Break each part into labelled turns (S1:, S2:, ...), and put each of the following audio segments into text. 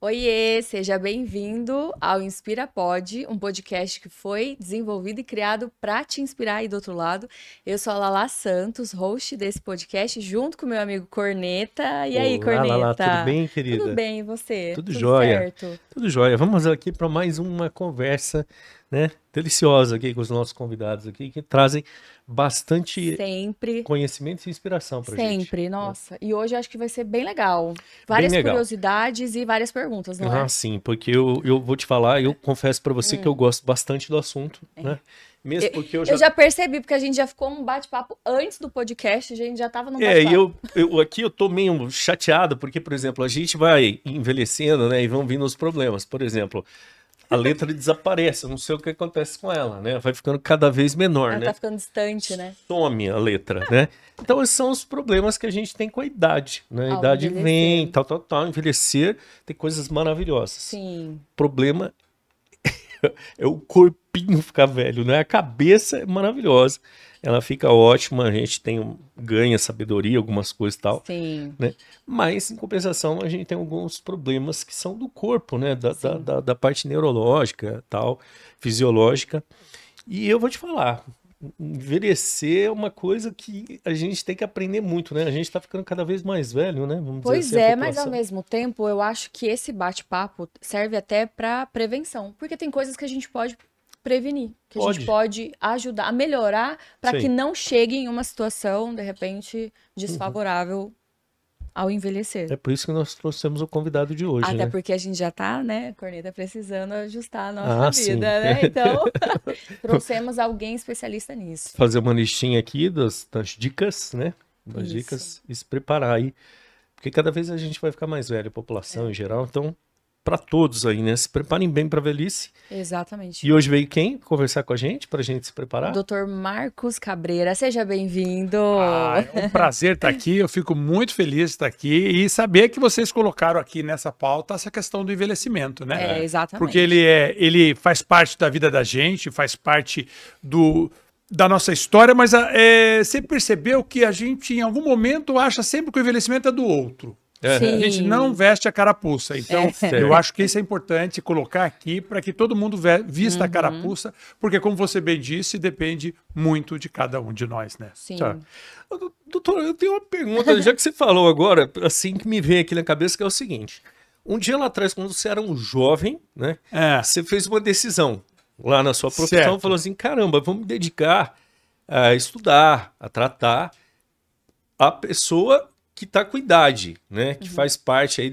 S1: Oiê, seja bem-vindo ao Inspira Pod, um podcast que foi desenvolvido e criado para te inspirar aí do outro lado. Eu sou a Lala Santos, host desse podcast, junto com meu amigo Corneta. E aí,
S2: Olá, Lala, tudo
S1: Corneta?
S2: bem,
S1: Tudo
S2: querida?
S1: bem, e você?
S2: Tudo
S1: Tudo
S2: jóia?
S1: certo?
S2: Tudo jóia. Vamos aqui para mais uma conversa, né, deliciosa aqui com os nossos convidados aqui, que trazem bastante
S1: Sempre,
S2: conhecimento e inspiração pra gente,
S1: sempre.
S2: né?
S1: Nossa, e hoje eu acho que vai ser bem legal.
S2: Bem
S1: Várias
S2: legal.
S1: curiosidades e várias perguntas, não
S2: Ah,
S1: é?
S2: sim, porque eu vou te falar, eu confesso pra você que eu gosto bastante do assunto, né? Mesmo porque eu
S1: Eu
S2: já...
S1: já percebi, porque a gente já ficou um bate-papo antes do podcast, a gente já tava num
S2: É, e
S1: bate-papo.
S2: aqui eu tô meio chateado, porque, por exemplo, a gente vai envelhecendo, né, e vão vindo os problemas. Por exemplo, a letra desaparece, eu não sei o que acontece com ela, né? Vai ficando cada vez menor,
S1: Ela tá
S2: né?
S1: ficando distante, né?
S2: Some a letra, né? Então, esses são os problemas que a gente tem com a idade, né? A
S1: Ao
S2: idade vem,
S1: envelhecer.
S2: tal, envelhecer, tem coisas maravilhosas.
S1: Sim.
S2: O problema é o corpinho ficar velho, né? A cabeça é maravilhosa, ela fica ótima, a gente ganha sabedoria, algumas coisas e tal,
S1: Sim,
S2: né? Mas, em compensação, a gente tem alguns problemas que são do corpo, né?
S1: sim.
S2: Da parte neurológica, tal, fisiológica. E eu vou te falar, envelhecer é uma coisa que a gente tem que aprender muito, né? A gente tá ficando cada vez mais velho, né? Vamos dizer
S1: Pois
S2: assim, a
S1: é, mas ao
S2: população.
S1: mesmo tempo, eu acho que esse bate-papo serve até para prevenção, porque tem coisas que a gente pode prevenir, que a gente
S2: Pode,
S1: pode ajudar a melhorar para que
S2: sim.
S1: não chegue em uma situação, de repente,
S2: Uhum.
S1: desfavorável ao envelhecer.
S2: É por isso que nós trouxemos o convidado de hoje,
S1: Até
S2: né?
S1: porque a gente já tá, né, Corneta, precisando ajustar a nossa
S2: Ah,
S1: vida,
S2: sim.
S1: né? Então, trouxemos alguém especialista nisso.
S2: Fazer uma listinha aqui das dicas, né? Das
S1: Isso.
S2: dicas e se preparar aí. Porque cada vez a gente vai ficar mais velho, a população em geral. Então, para todos aí, né? Se preparem bem para a velhice.
S1: Exatamente.
S2: E hoje veio quem conversar com a gente para a gente se preparar?
S1: Doutor Marcos Cabreira, seja bem-vindo.
S3: Ah, é um prazer estar aqui, eu fico muito feliz de estar aqui e saber que vocês colocaram aqui nessa pauta essa questão do envelhecimento, né?
S1: É,
S3: Porque
S1: exatamente.
S3: ele faz parte da vida da gente, faz parte da nossa história, mas você percebeu que a gente, em algum momento, acha sempre que o envelhecimento é do outro. A
S2: Aham.
S3: gente não
S1: Sim.
S3: veste a carapuça. Então, eu
S2: Certo.
S3: acho que isso é importante colocar aqui para que todo mundo vista a
S1: Uhum.
S3: carapuça, porque, como você bem disse, depende muito de cada um de nós, né?
S2: Tá.
S1: Sim.
S2: Doutor, eu tenho uma pergunta, já que você falou agora, assim que me vem aqui na cabeça, que é o seguinte. Um dia lá atrás, quando você era um jovem, né?
S3: É,
S2: Você fez uma decisão lá na sua profissão, falou
S3: certo.
S2: assim, caramba, vamos me dedicar a estudar, a tratar a pessoa que está com idade, né? Que
S1: Uhum.
S2: faz parte aí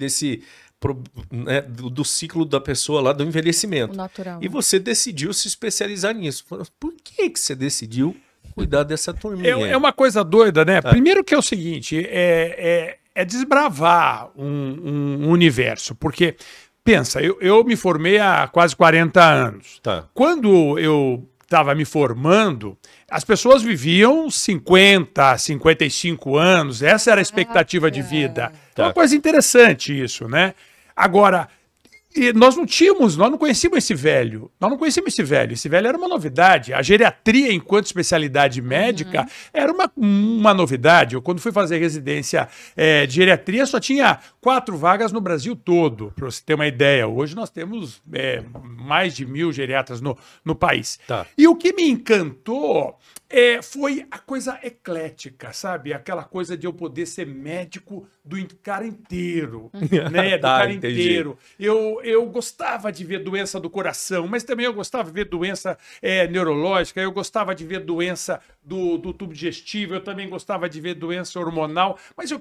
S2: né, do ciclo da pessoa lá do
S1: O
S2: envelhecimento.
S1: natural,
S2: E
S1: né?
S2: você decidiu se especializar nisso. Falou, por que que você decidiu cuidar dessa turminha
S3: É
S2: aí?
S3: uma coisa doida, né?
S2: Ah,
S3: Primeiro que é o seguinte, é desbravar um universo, porque, pensa, eu me formei há quase 40 anos.
S2: tá.
S3: Quando eu estava me formando, as pessoas viviam 50, 55 anos, essa era a expectativa de vida.
S1: Caraca.
S3: É uma
S2: Tá.
S3: coisa interessante isso, né? Agora, e nós não conhecíamos esse velho. Nós não conhecíamos esse velho. Esse velho era uma novidade. A geriatria, enquanto especialidade médica,
S1: Uhum.
S3: era uma novidade. Eu, quando fui fazer residência de geriatria, só tinha 4 vagas no Brasil todo, para você ter uma ideia. Hoje nós temos mais de 1.000 geriatras no país.
S2: Tá.
S3: E o que me encantou foi a coisa eclética, sabe? Aquela coisa de eu poder ser médico do cara inteiro, né? Do
S2: Tá,
S3: cara
S2: entendi.
S3: inteiro. Eu gostava de ver doença do coração, mas também eu gostava de ver doença neurológica, eu gostava de ver doença do tubo digestivo, eu também gostava de ver doença hormonal, mas eu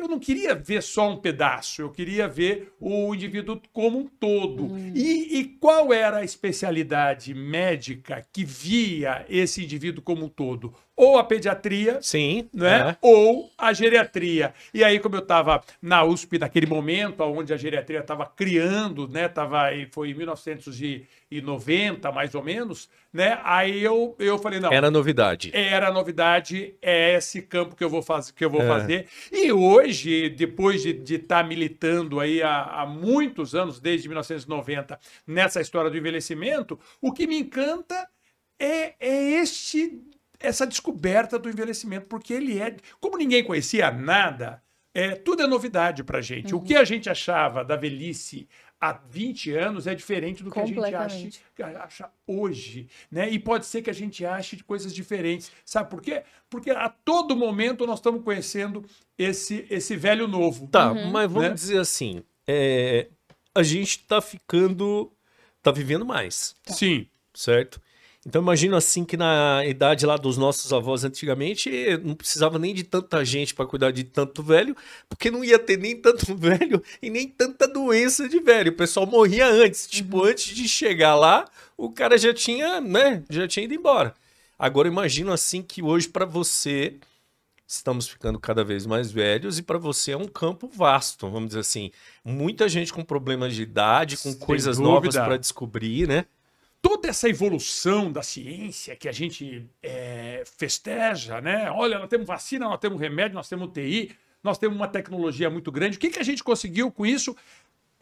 S3: não queria ver só um pedaço, eu queria ver o indivíduo como um todo. E qual era a especialidade médica que via esse indivíduo como um todo? Ou a pediatria,
S2: Sim,
S3: né? Ou a geriatria. E aí, como eu estava na USP naquele momento, onde a geriatria estava criando, né? Foi em 1990, mais ou menos, né? Aí eu falei, não,
S2: era novidade.
S3: era novidade, é esse campo que eu vou
S2: É.
S3: fazer. E hoje, depois de estar militando aí há muitos anos, desde 1990, nessa história do envelhecimento, o que me encanta é essa descoberta do envelhecimento, porque como ninguém conhecia nada, tudo é novidade para gente. O que a gente achava da velhice há 20 anos é diferente do que a gente acha hoje, né? E pode ser que a gente ache de coisas diferentes. Sabe por quê? Porque a todo momento nós estamos conhecendo esse velho novo.
S2: Tá, mas vamos dizer assim, a gente tá vivendo mais.
S3: Tá. Sim.
S2: Certo? Então imagino assim que na idade lá dos nossos avós antigamente não precisava nem de tanta gente para cuidar de tanto velho, porque não ia ter nem tanto velho e nem tanta doença de velho. O pessoal morria antes, tipo, antes de chegar lá, o cara já tinha, né, já tinha ido embora. Agora imagino assim que hoje para você estamos ficando cada vez mais velhos e para você é um campo vasto, vamos dizer assim, muita gente com problemas de idade, com coisas novas para descobrir, né?
S3: Toda essa evolução da ciência que a gente festeja, né? Olha, nós temos vacina, nós temos remédio, nós temos TI, nós temos uma tecnologia muito grande. O que a gente conseguiu com isso?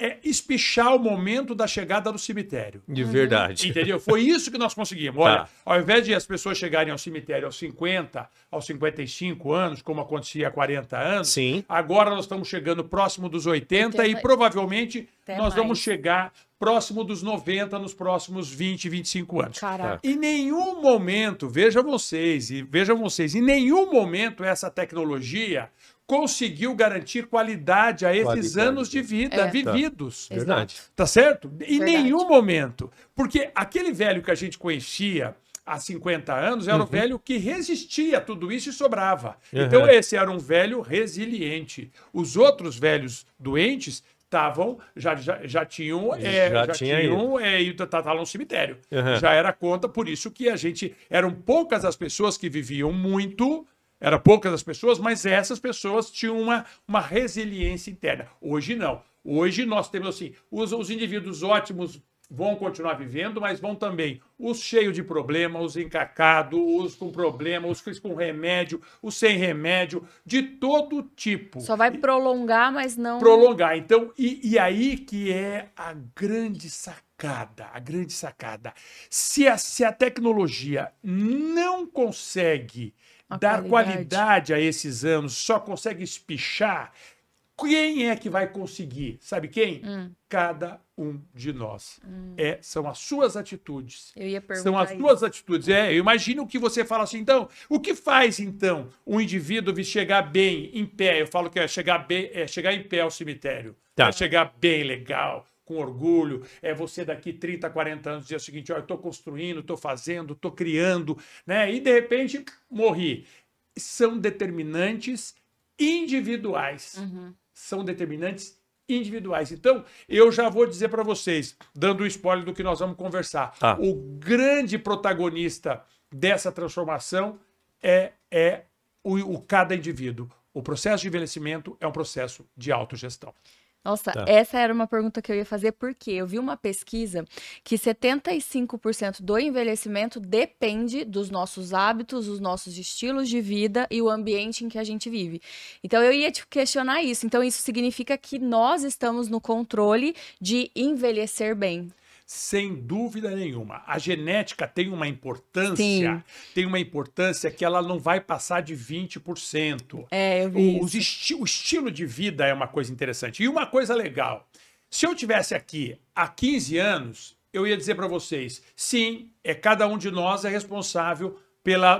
S3: É espichar o momento da chegada do cemitério.
S2: De verdade.
S3: Entendeu? Foi isso que nós conseguimos. Olha, ao invés de as pessoas chegarem ao cemitério aos 50, aos 55 anos, como acontecia há 40 anos,
S2: sim,
S3: agora nós estamos chegando próximo dos 80 e provavelmente nós vamos chegar próximo dos 90 nos próximos 20, 25 anos.
S1: Caraca.
S3: Em nenhum momento, vejam vocês, em nenhum momento essa tecnologia conseguiu garantir qualidade a esses anos de vida vividos.
S2: Tá. Verdade.
S3: Tá certo? Em nenhum momento. Porque aquele velho que a gente conhecia há 50 anos era o velho que resistia a tudo isso e sobrava. Então esse era um velho resiliente. Os outros velhos doentes já tinham ido no cemitério. Já era conta, por isso que eram poucas as pessoas que viviam muito. Eram poucas as pessoas, mas essas pessoas tinham uma resiliência interna. Hoje não. Hoje nós temos assim, os indivíduos ótimos vão continuar vivendo, mas vão também os cheios de problema, os encacados, os com problema, os com remédio, os sem remédio, de todo tipo.
S1: Só vai prolongar, mas não...
S3: Prolongar. Então, e aí que é a grande sacada, Se a tecnologia não consegue dar qualidade a esses anos, só consegue espichar, quem é que vai conseguir? Sabe quem? Cada um de nós. São as suas atitudes.
S1: Eu ia perguntar
S3: São as suas atitudes. Eu imagino que você fala assim, então, o que faz, então, um indivíduo chegar bem em pé? Eu falo que chegar em pé ao cemitério.
S2: Tá.
S3: É chegar bem, legal, com orgulho, você daqui 30, 40 anos dizer o seguinte, eu estou construindo, estou fazendo, estou criando, né? E de repente morri. São determinantes individuais. São determinantes individuais. Então, eu já vou dizer para vocês, dando um spoiler do que nós vamos conversar, o grande protagonista dessa transformação é o cada indivíduo. O processo de envelhecimento é um processo de autogestão.
S1: Nossa, essa era uma pergunta que eu ia fazer, porque eu vi uma pesquisa que 75% do envelhecimento depende dos nossos hábitos, dos nossos estilos de vida e o ambiente em que a gente vive. Então, eu ia te questionar isso. Então, isso significa que nós estamos no controle de envelhecer bem.
S3: Sem dúvida nenhuma. A genética tem uma importância, que ela não vai passar de 20%.
S1: Eu vi isso.
S3: O estilo de vida é uma coisa interessante. E uma coisa legal, se eu tivesse aqui há 15 anos, eu ia dizer para vocês, sim, cada um de nós é responsável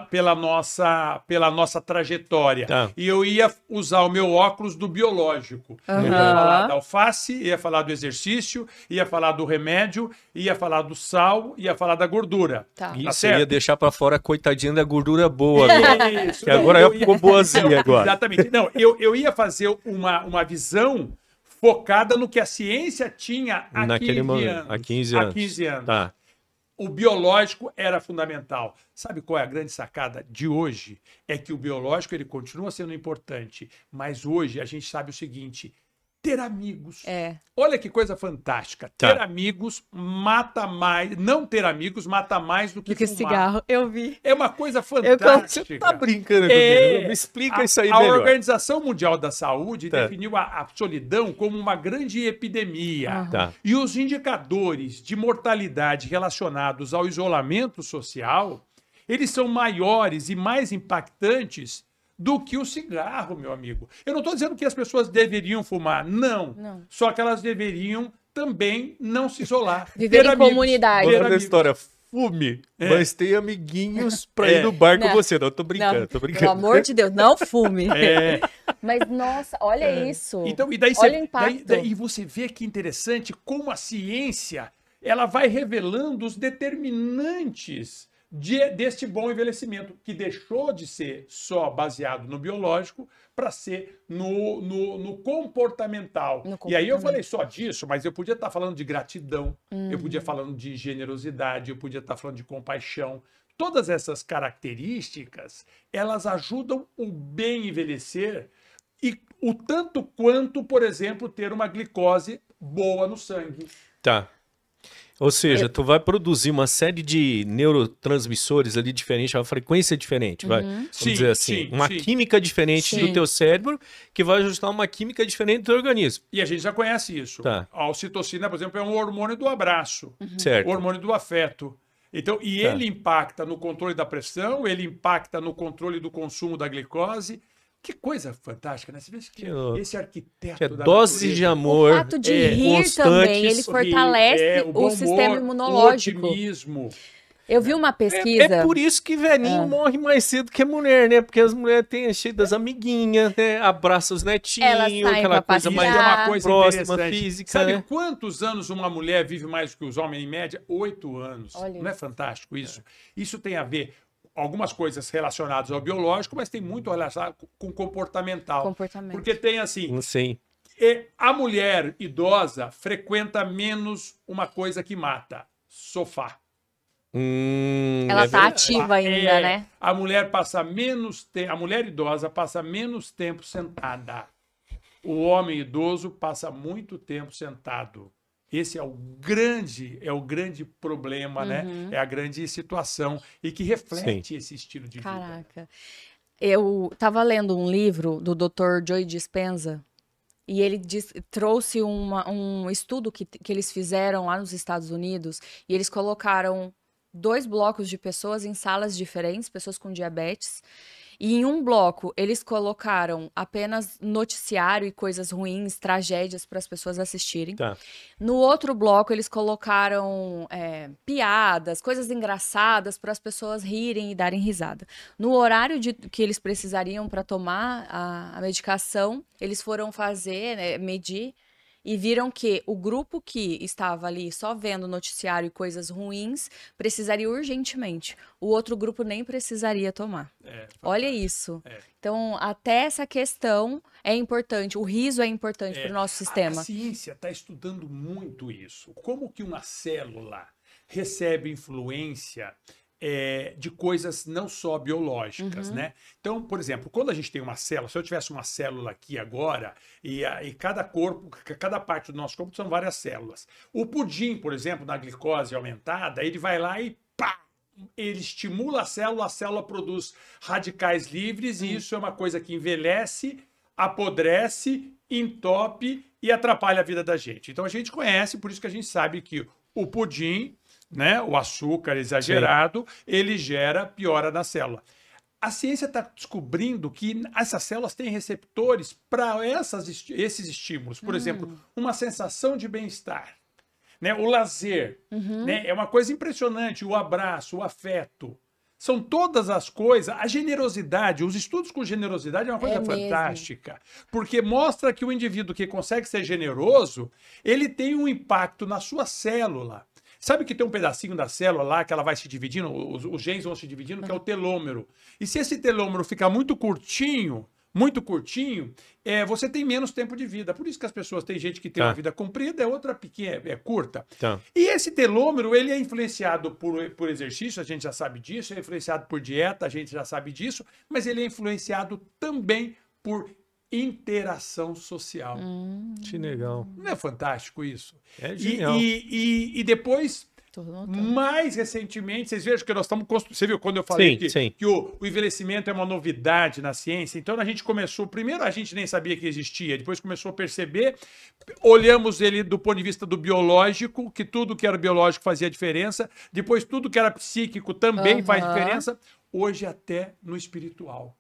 S3: pela nossa trajetória. E eu ia usar o meu óculos do biológico. Eu ia falar da alface, ia falar do exercício, ia falar do remédio, ia falar do sal, ia falar da gordura.
S2: Isso, ia deixar para fora a coitadinha da gordura boa agora. Isso. Que agora ficou boazinha agora.
S3: Exatamente. Não, eu ia fazer uma visão focada no que a ciência tinha há 15 anos.
S2: Tá.
S3: O biológico era fundamental. Sabe qual é a grande sacada de hoje? É que o biológico ele continua sendo importante, mas hoje a gente sabe o seguinte, ter amigos. Olha que coisa fantástica. Ter amigos mata mais, não ter amigos mata mais do que fumar.
S1: Cigarro, eu vi.
S3: É uma coisa fantástica.
S2: Você tá brincando comigo? Me explica isso aí melhor.
S3: A Organização Mundial da Saúde definiu a solidão como uma grande epidemia. E os indicadores de mortalidade relacionados ao isolamento social, eles são maiores e mais impactantes do que o cigarro, meu amigo. Eu não estou dizendo que as pessoas deveriam fumar, não. Só que elas deveriam também não se isolar.
S1: Viver
S3: Ter
S1: em
S3: amigos,
S1: comunidade.
S3: ter
S2: Voltando à
S3: amigos.
S2: história, fume, mas tem amiguinhos pra
S3: É.
S2: ir no bar com
S1: Não.
S2: você. Não, tô brincando,
S1: Não,
S2: tô brincando.
S1: pelo amor de Deus, não fume.
S3: É.
S1: Mas, nossa, olha isso.
S3: Então, e daí
S1: Olha o impacto.
S3: daí você vê que interessante como a ciência ela vai revelando os determinantes deste bom envelhecimento, que deixou de ser só baseado no biológico para ser no comportamental. E aí eu falei só disso, mas eu podia estar falando de gratidão, eu podia estar falando de generosidade, eu podia estar falando de compaixão. Todas essas características, elas ajudam o bem envelhecer e o tanto quanto, por exemplo, ter uma glicose boa no sangue.
S2: Tá. Ou seja, tu vai produzir uma série de neurotransmissores ali diferentes, uma frequência diferente, vai. Vamos
S3: Sim,
S2: dizer assim,
S3: sim,
S2: uma
S3: sim.
S2: química diferente
S1: Sim.
S2: do teu cérebro que vai ajustar uma química diferente do teu organismo.
S3: E a gente já conhece isso.
S2: Tá.
S3: A ocitocina, por exemplo, é um hormônio do abraço,
S2: Certo.
S3: o hormônio do afeto. Então, e
S2: Tá.
S3: ele impacta no controle da pressão, ele impacta no controle do consumo da glicose. Que coisa fantástica, né? Você vê que
S2: louco.
S3: esse arquiteto
S2: Que é
S3: da
S2: dose
S3: natureza,
S2: de
S1: O
S2: amor.
S1: fato de
S3: é,
S1: rir
S2: constante,
S1: também, ele fortalece
S3: o bom
S1: o sistema
S3: humor,
S1: imunológico.
S3: o otimismo.
S1: Eu vi uma pesquisa.
S2: É por isso que velhinho morre mais cedo que a mulher, né? Porque as mulheres têm cheio das amiguinhas, né? Abraça os netinhos,
S1: Elas saem
S2: aquela
S1: pra
S2: coisa
S3: Isso
S2: mais
S3: é uma coisa
S2: próxima,
S3: interessante.
S2: física,
S3: Sabe
S2: né?
S3: quantos anos uma mulher vive mais do que os homens, em média? 8 anos.
S1: Olha
S3: Não é
S1: isso.
S3: fantástico isso? Isso tem a ver algumas coisas relacionadas ao biológico, mas tem muito relacionado com comportamental.
S1: Comportamento.
S3: Porque tem assim,
S2: Não sei.
S3: a mulher idosa frequenta menos uma coisa que mata, sofá.
S1: Ela
S2: é
S1: tá
S2: verdade.
S1: ativa ainda, né?
S3: A mulher passa menos tempo, a mulher idosa passa menos tempo sentada. O homem idoso passa muito tempo sentado. Esse é o grande problema, né? É a grande situação e que reflete esse estilo de vida.
S1: Caraca. Eu tava lendo um livro do Dr. Joe Dispenza e ele trouxe um estudo que eles fizeram lá nos Estados Unidos e eles colocaram 2 blocos de pessoas em salas diferentes, pessoas com diabetes. E em um bloco, eles colocaram apenas noticiário e coisas ruins, tragédias para as pessoas assistirem.
S2: Tá.
S1: No outro bloco, eles colocaram piadas, coisas engraçadas para as pessoas rirem e darem risada. No horário que eles precisariam para tomar a medicação, eles foram fazer, né, medir, e viram que o grupo que estava ali só vendo noticiário e coisas ruins precisaria urgentemente. O outro grupo nem precisaria tomar. Olha isso. Então, até essa questão é importante. O riso é importante para o nosso sistema.
S3: A ciência está estudando muito isso. Como que uma célula recebe influência de coisas não só biológicas, né? Então, por exemplo, quando a gente tem uma célula, se eu tivesse uma célula aqui agora, e cada corpo, cada parte do nosso corpo são várias células. O pudim, por exemplo, na glicose aumentada, ele vai lá e pá! Ele estimula a célula produz radicais livres, e isso é uma coisa que envelhece, apodrece, entope e atrapalha a vida da gente. Então a gente conhece, por isso que a gente sabe que o pudim, né, o açúcar exagerado, ele gera piora na célula. A ciência está descobrindo que essas células têm receptores para esses estímulos. Por exemplo, uma sensação de bem-estar, né, o lazer, né, é uma coisa impressionante, o abraço, o afeto. São todas as coisas, a generosidade, os estudos com generosidade é uma coisa fantástica, porque mostra que o indivíduo que consegue ser generoso, ele tem um impacto na sua célula. Sabe que tem um pedacinho da célula lá que ela vai se dividindo, os genes vão se dividindo, que é o telômero. E se esse telômero ficar muito curtinho, você tem menos tempo de vida. Por isso que as pessoas, tem gente que tem uma vida comprida, outra pequena, curta. E esse telômero, ele é influenciado por exercício, a gente já sabe disso, é influenciado por dieta, a gente já sabe disso, mas ele é influenciado também por interação social.
S2: Que legal.
S3: Não é fantástico isso?
S2: É genial.
S3: E depois, mais recentemente, vocês vejam que nós estamos... Você viu quando eu falei que o envelhecimento é uma novidade na ciência? Então a gente começou... Primeiro a gente nem sabia que existia, depois começou a perceber, olhamos ele do ponto de vista do biológico, que tudo que era biológico fazia diferença, depois tudo que era psíquico também faz diferença, hoje até no espiritual.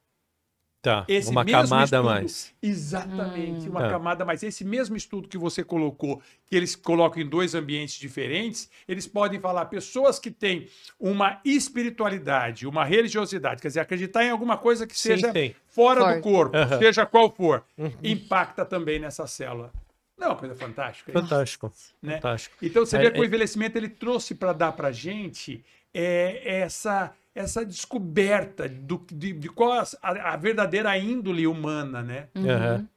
S2: Tá,
S3: Esse
S2: uma
S3: mesmo
S2: camada a
S3: estudo-
S2: mais.
S3: Exatamente, uma
S2: Tá.
S3: camada a mais. Esse mesmo estudo que você colocou, que eles colocam em 2 ambientes diferentes, eles podem falar pessoas que têm uma espiritualidade, uma religiosidade, quer dizer, acreditar em alguma coisa que
S2: Sim,
S3: seja
S2: sim.
S3: fora
S1: Forte.
S3: do corpo,
S2: Aham.
S3: seja qual for, impacta também nessa célula. Não é uma coisa fantástica?
S2: Fantástico,
S3: Né?
S2: fantástico.
S3: Então você
S2: É,
S3: vê que o
S2: é-
S3: envelhecimento ele trouxe para dar para a gente essa descoberta de qual a verdadeira índole humana, né?
S2: Aham.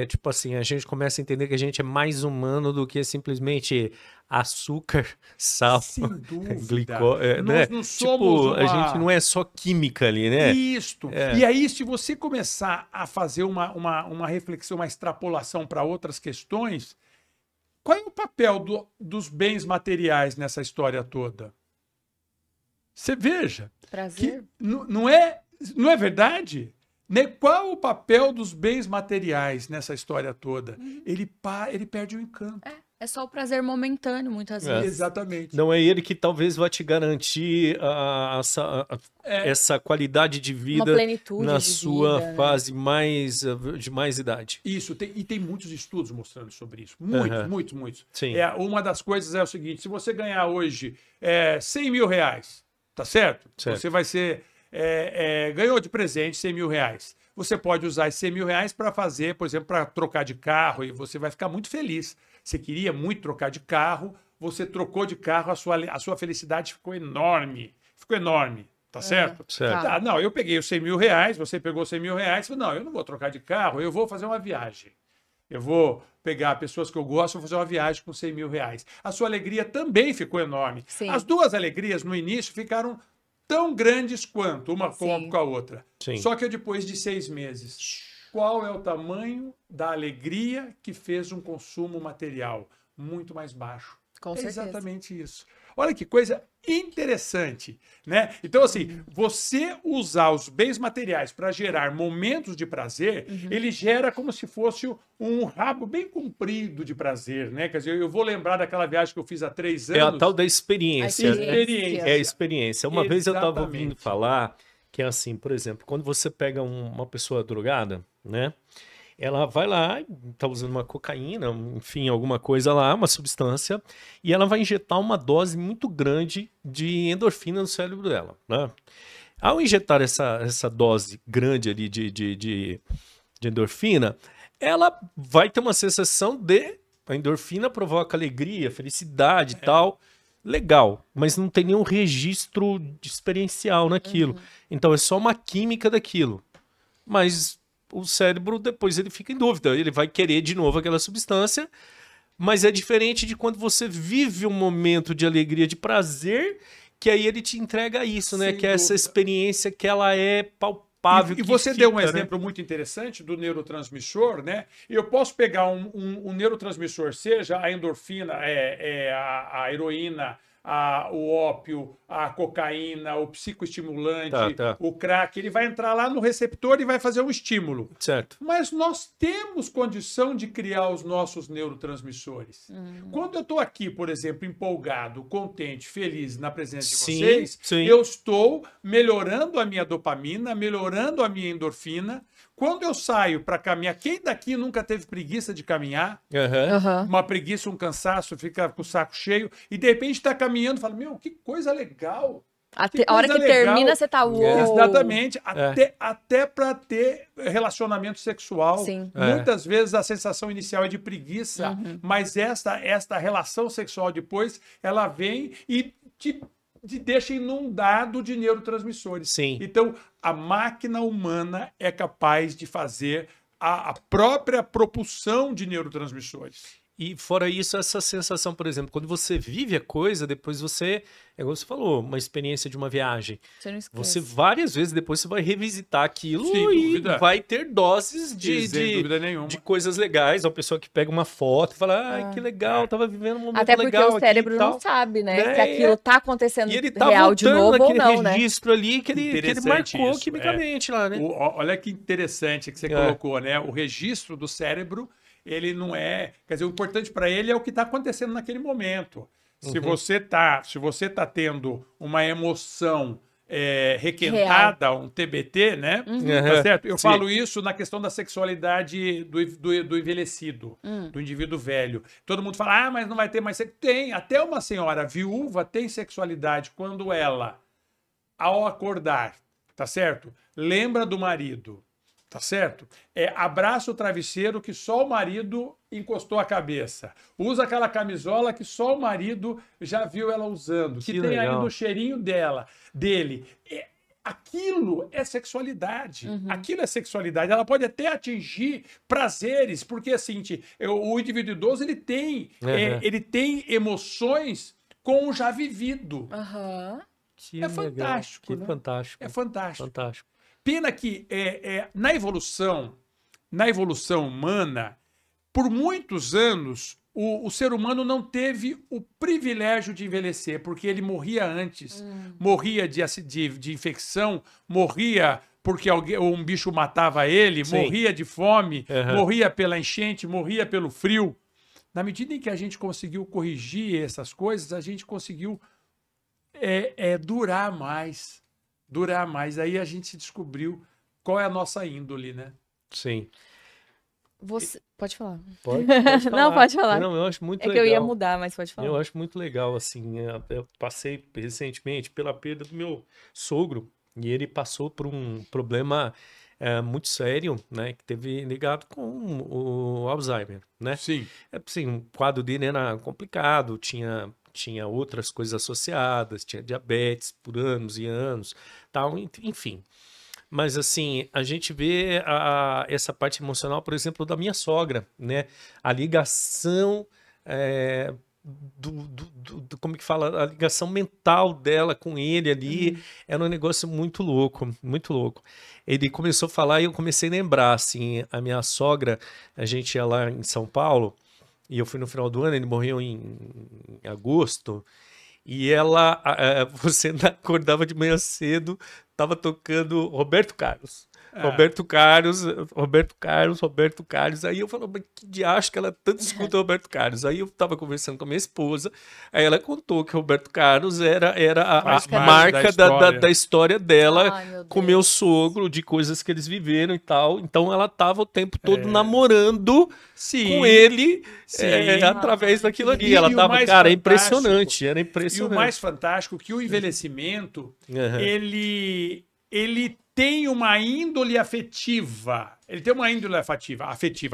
S2: Tipo assim, a gente começa a entender que a gente é mais humano do que simplesmente açúcar, sal,
S3: Sem dúvida.
S2: né?
S3: Nós não somos
S2: Tipo, a gente não é só química ali, né?
S3: Isto.
S2: É.
S3: E aí, se você começar a fazer uma reflexão, uma extrapolação para outras questões, qual é o papel dos bens materiais nessa história toda? Você veja.
S1: Prazer.
S3: Que não é verdade? Né? Qual o papel dos bens materiais nessa história toda? Ele perde o encanto.
S1: É só o prazer momentâneo, muitas
S2: É.
S1: vezes.
S3: Exatamente.
S2: Não é ele que talvez vai te garantir essa qualidade de
S1: Uma
S2: vida
S1: plenitude
S2: na
S1: de
S2: sua
S1: vida, né?
S2: fase de mais idade.
S3: Isso, tem muitos estudos mostrando sobre isso. Muitos,
S2: Aham.
S3: muitos.
S2: Sim.
S3: Uma das coisas é o seguinte: se você ganhar hoje 100 mil reais, tá certo?
S2: Certo.
S3: Você vai ser. Ganhou de presente 100 mil reais. Você pode usar esses 100 mil reais para fazer, por exemplo, para trocar de carro e você vai ficar muito feliz. Você queria muito trocar de carro, você trocou de carro, a sua felicidade ficou enorme. Ficou enorme, tá certo?
S2: Certo.
S3: Tá, não, eu peguei os 100 mil reais, você pegou 100 mil reais, falei, não, eu não vou trocar de carro, eu vou fazer uma viagem. Eu vou pegar pessoas que eu gosto e vou fazer uma viagem com 100 mil reais. A sua alegria também ficou enorme.
S1: Sim.
S3: As duas alegrias no início ficaram tão grandes quanto, uma
S1: Sim.
S3: com a outra.
S2: Sim.
S3: Só que depois de 6 meses, qual é o tamanho da alegria que fez um consumo material muito mais baixo?
S1: Com
S3: É
S1: certeza.
S3: exatamente isso. Olha que coisa interessante, né? Então, assim, você usar os bens materiais para gerar momentos de prazer, ele gera como se fosse um rabo bem comprido de prazer, né? Quer dizer, eu vou lembrar daquela viagem que eu fiz há 3 anos.
S2: É a tal da experiência,
S1: A
S2: né?
S3: experiência.
S2: É a experiência. Uma vez eu estava
S3: Exatamente.
S2: ouvindo falar que é assim, por exemplo, quando você pega uma pessoa drogada, né? Ela vai lá, está usando uma cocaína, enfim, alguma coisa lá, uma substância, e ela vai injetar uma dose muito grande de endorfina no cérebro dela, né? Ao injetar essa dose grande ali de endorfina, ela vai ter uma sensação de... A endorfina provoca alegria, felicidade e tal. Legal, mas não tem nenhum registro experiencial naquilo. Então é só uma química daquilo. Mas o cérebro depois ele fica em dúvida, ele vai querer de novo aquela substância, mas é diferente de quando você vive um momento de alegria, de prazer, que aí ele te entrega isso, né?
S3: Sem
S2: Que é essa
S3: dúvida.
S2: experiência que ela é palpável.
S3: E
S2: que
S3: você deu um
S2: fica, né?
S3: exemplo muito interessante do neurotransmissor, né? Eu posso pegar um neurotransmissor, seja a endorfina, a heroína, o ópio, a cocaína, o psicoestimulante,
S2: Tá.
S3: o crack, ele vai entrar lá no receptor e vai fazer um estímulo.
S2: Certo.
S3: Mas nós temos condição de criar os nossos neurotransmissores. Quando eu estou aqui, por exemplo, empolgado, contente, feliz na presença de
S2: Sim,
S3: vocês,
S2: sim.
S3: eu estou melhorando a minha dopamina, melhorando a minha endorfina. Quando eu saio para caminhar, quem daqui nunca teve preguiça de caminhar?
S2: Aham.
S1: Aham.
S3: Uma preguiça, um cansaço, fica com o saco cheio e de repente está caminhando e fala: Meu, que coisa legal!
S1: A hora que
S3: coisa legal.
S1: termina, você tá... Uou.
S3: Exatamente, até para ter relacionamento sexual.
S1: Sim.
S3: Muitas vezes a sensação inicial é de preguiça, mas esta relação sexual depois, ela vem e te deixa inundado de neurotransmissores.
S2: Sim.
S3: Então, a máquina humana é capaz de fazer a própria propulsão de neurotransmissores.
S2: E fora isso, essa sensação, por exemplo, quando você vive a coisa, depois você, é como você falou, uma experiência de uma viagem.
S1: Você não esquece.
S2: Você várias vezes depois você vai revisitar aquilo
S3: Sem
S2: e
S3: dúvida.
S2: vai ter doses
S3: Sem dúvida nenhuma.
S2: de coisas legais. A pessoa que pega uma foto e fala, ai, que legal, tava vivendo um momento
S1: Até porque
S2: legal
S1: o cérebro
S2: aqui e
S1: não
S2: tal.
S1: sabe, né?
S2: Né?
S1: Se aquilo tá acontecendo
S2: E ele tá
S1: real de
S2: voltando
S1: novo ou
S2: naquele
S1: não, né?
S2: registro ali que ele
S3: Interessante
S2: marcou
S3: isso,
S2: quimicamente lá, né?
S3: Olha que interessante que você colocou, né? O registro do cérebro, ele não é... Quer dizer, o importante para ele é o que está acontecendo naquele momento. Se você tá tendo uma emoção requentada, um TBT, né? Tá certo? Eu falo isso na questão da sexualidade do envelhecido, do indivíduo velho. Todo mundo fala, mas não vai ter mais sexo. Tem, até uma senhora viúva tem sexualidade quando ela, ao acordar, tá certo? Lembra do marido, tá certo? Abraça o travesseiro que só o marido encostou a cabeça. Usa aquela camisola que só o marido já viu ela usando. Que tem
S2: legal.
S3: ainda o cheirinho dele. Aquilo é sexualidade. Aquilo é sexualidade. Ela pode até atingir prazeres, porque assim, o indivíduo idoso ele tem emoções com o já vivido.
S2: Que
S3: É fantástico.
S2: Que
S3: né?
S2: fantástico.
S3: É fantástico.
S2: Fantástico.
S3: Pena que na evolução humana, por muitos anos, o ser humano não teve o privilégio de envelhecer, porque ele morria antes. Morria de infecção, morria porque um bicho matava ele, morria de fome, morria pela enchente, morria pelo frio. Na medida em que a gente conseguiu corrigir essas coisas, a gente conseguiu durar mais. Aí a gente descobriu qual é a nossa índole, né?
S2: Sim.
S1: Você... Pode falar.
S2: Pode falar.
S1: Não, pode falar.
S2: Não, eu acho muito
S1: É
S2: legal.
S1: que eu ia mudar, mas pode falar.
S2: Eu acho muito legal, assim, eu passei recentemente pela perda do meu sogro, e ele passou por um problema muito sério, né, que teve ligado com o Alzheimer, né?
S3: Sim.
S2: Assim, o quadro dele era complicado, tinha outras coisas associadas, tinha diabetes por anos e anos, tal, enfim. Mas, assim, a gente vê essa parte emocional, por exemplo, da minha sogra, né? A ligação, como que fala? A ligação mental dela com ele ali era um negócio muito louco, muito louco. Ele começou a falar e eu comecei a lembrar, assim, a minha sogra, a gente ia lá em São Paulo, e eu fui no final do ano, ele morreu em agosto, e ela, você acordava de manhã cedo, tava tocando Roberto Carlos. Roberto Carlos. Aí eu falava, mas que diacho que ela tanto escuta Roberto Carlos? Aí eu tava conversando com a minha esposa, aí ela contou que Roberto Carlos era a marca da história dela com meu sogro, de coisas que eles viveram e tal. Então ela tava o tempo todo namorando com ele através daquilo ali. Ela tava, cara, era impressionante.
S3: E o mais fantástico é que o envelhecimento, ele tem uma índole afetiva.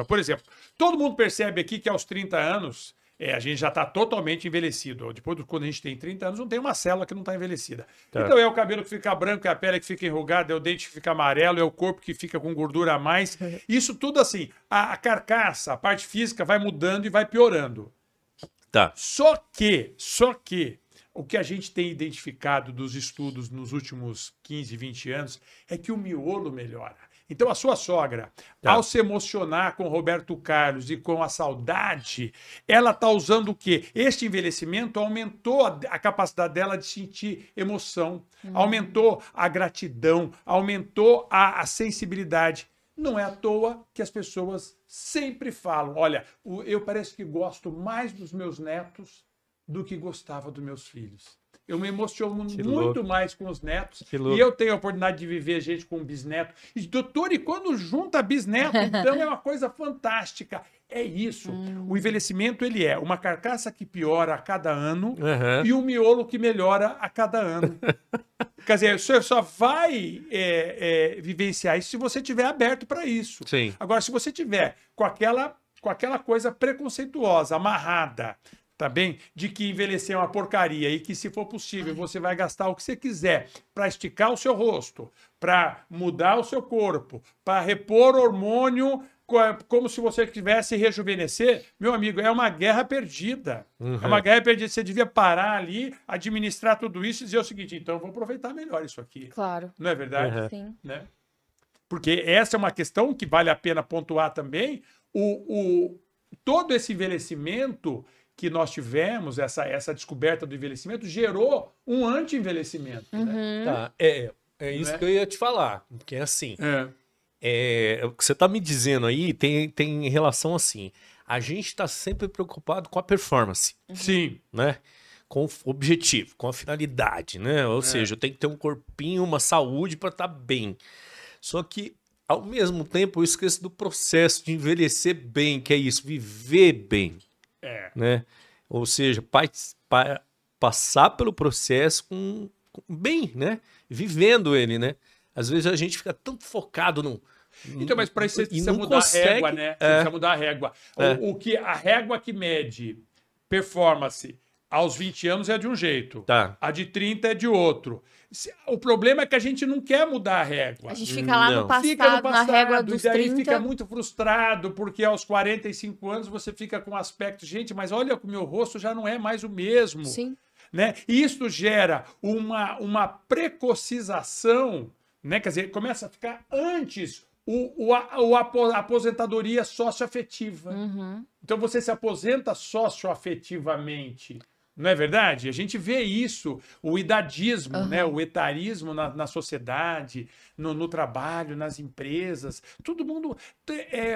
S3: Por exemplo, todo mundo percebe aqui que aos 30 anos, a gente já está totalmente envelhecido. Depois, quando a gente tem 30 anos, não tem uma célula que não está envelhecida. Tá. Então é o cabelo que fica branco, é a pele que fica enrugada, é o dente que fica amarelo, é o corpo que fica com gordura a mais. Isso tudo assim, a carcaça, a parte física vai mudando e vai piorando.
S2: Tá.
S3: Só que o que a gente tem identificado dos estudos nos últimos 15, 20 anos é que o miolo melhora. Então, a sua sogra, ao se emocionar com Roberto Carlos e com a saudade, ela está usando o quê? Este envelhecimento aumentou a capacidade dela de sentir emoção, aumentou a gratidão, aumentou a sensibilidade. Não é à toa que as pessoas sempre falam, olha, eu parece que gosto mais dos meus netos do que gostava dos meus filhos. Eu me emociono muito mais com os netos. E eu tenho a oportunidade de viver gente com bisneto. E, doutor, e quando junta bisneto, então é uma coisa fantástica. É isso. O envelhecimento, ele é uma carcaça que piora a cada ano e um miolo que melhora a cada ano. Quer dizer, você só vai vivenciar isso se você estiver aberto para isso.
S2: Sim.
S3: Agora, se você tiver com aquela coisa preconceituosa, amarrada, tá bem? De que envelhecer é uma porcaria e que, se for possível, você vai gastar o que você quiser para esticar o seu rosto, para mudar o seu corpo, para repor hormônio como se você quisesse rejuvenescer, meu amigo, é uma guerra perdida. É uma guerra perdida. Você devia parar ali, administrar tudo isso e dizer o seguinte, então eu vou aproveitar melhor isso aqui.
S1: Claro.
S3: Não é verdade?
S1: Sim.
S3: Né? Porque essa é uma questão que vale a pena pontuar também. Todo esse envelhecimento que nós tivemos, essa descoberta do envelhecimento, gerou um anti-envelhecimento. Né?
S2: Tá, é isso que eu ia te falar. Porque assim, o que você está me dizendo aí tem relação assim. A gente está sempre preocupado com a performance.
S3: Sim.
S2: Né? com o objetivo, com a finalidade, né? Ou seja, eu tenho que ter um corpinho, uma saúde para estar bem. Só que, ao mesmo tempo, eu esqueço do processo de envelhecer bem, que é isso, viver bem, né? Ou seja, passar pelo processo bem, né? Vivendo ele, né? Às vezes a gente fica tão focado no...
S3: Então, mas para isso você precisa mudar a régua, né? Você precisa mudar a régua. A régua que mede performance aos 20 anos é de um jeito. A de 30 é de outro. O problema é que a gente não quer mudar a régua.
S1: A gente fica lá no passado,
S3: fica no passado,
S1: na régua dos
S3: e daí
S1: 30.
S3: fica muito frustrado, porque aos 45 anos você fica com aspecto, gente, mas olha que o meu rosto já não é mais o mesmo.
S1: Sim.
S3: Né? E isso gera uma precocização, né? Quer dizer, começa a ficar antes a aposentadoria socioafetiva. Então você se aposenta socioafetivamente. Não é verdade? A gente vê isso, o idadismo, né? O etarismo na sociedade, no trabalho, nas empresas. Todo mundo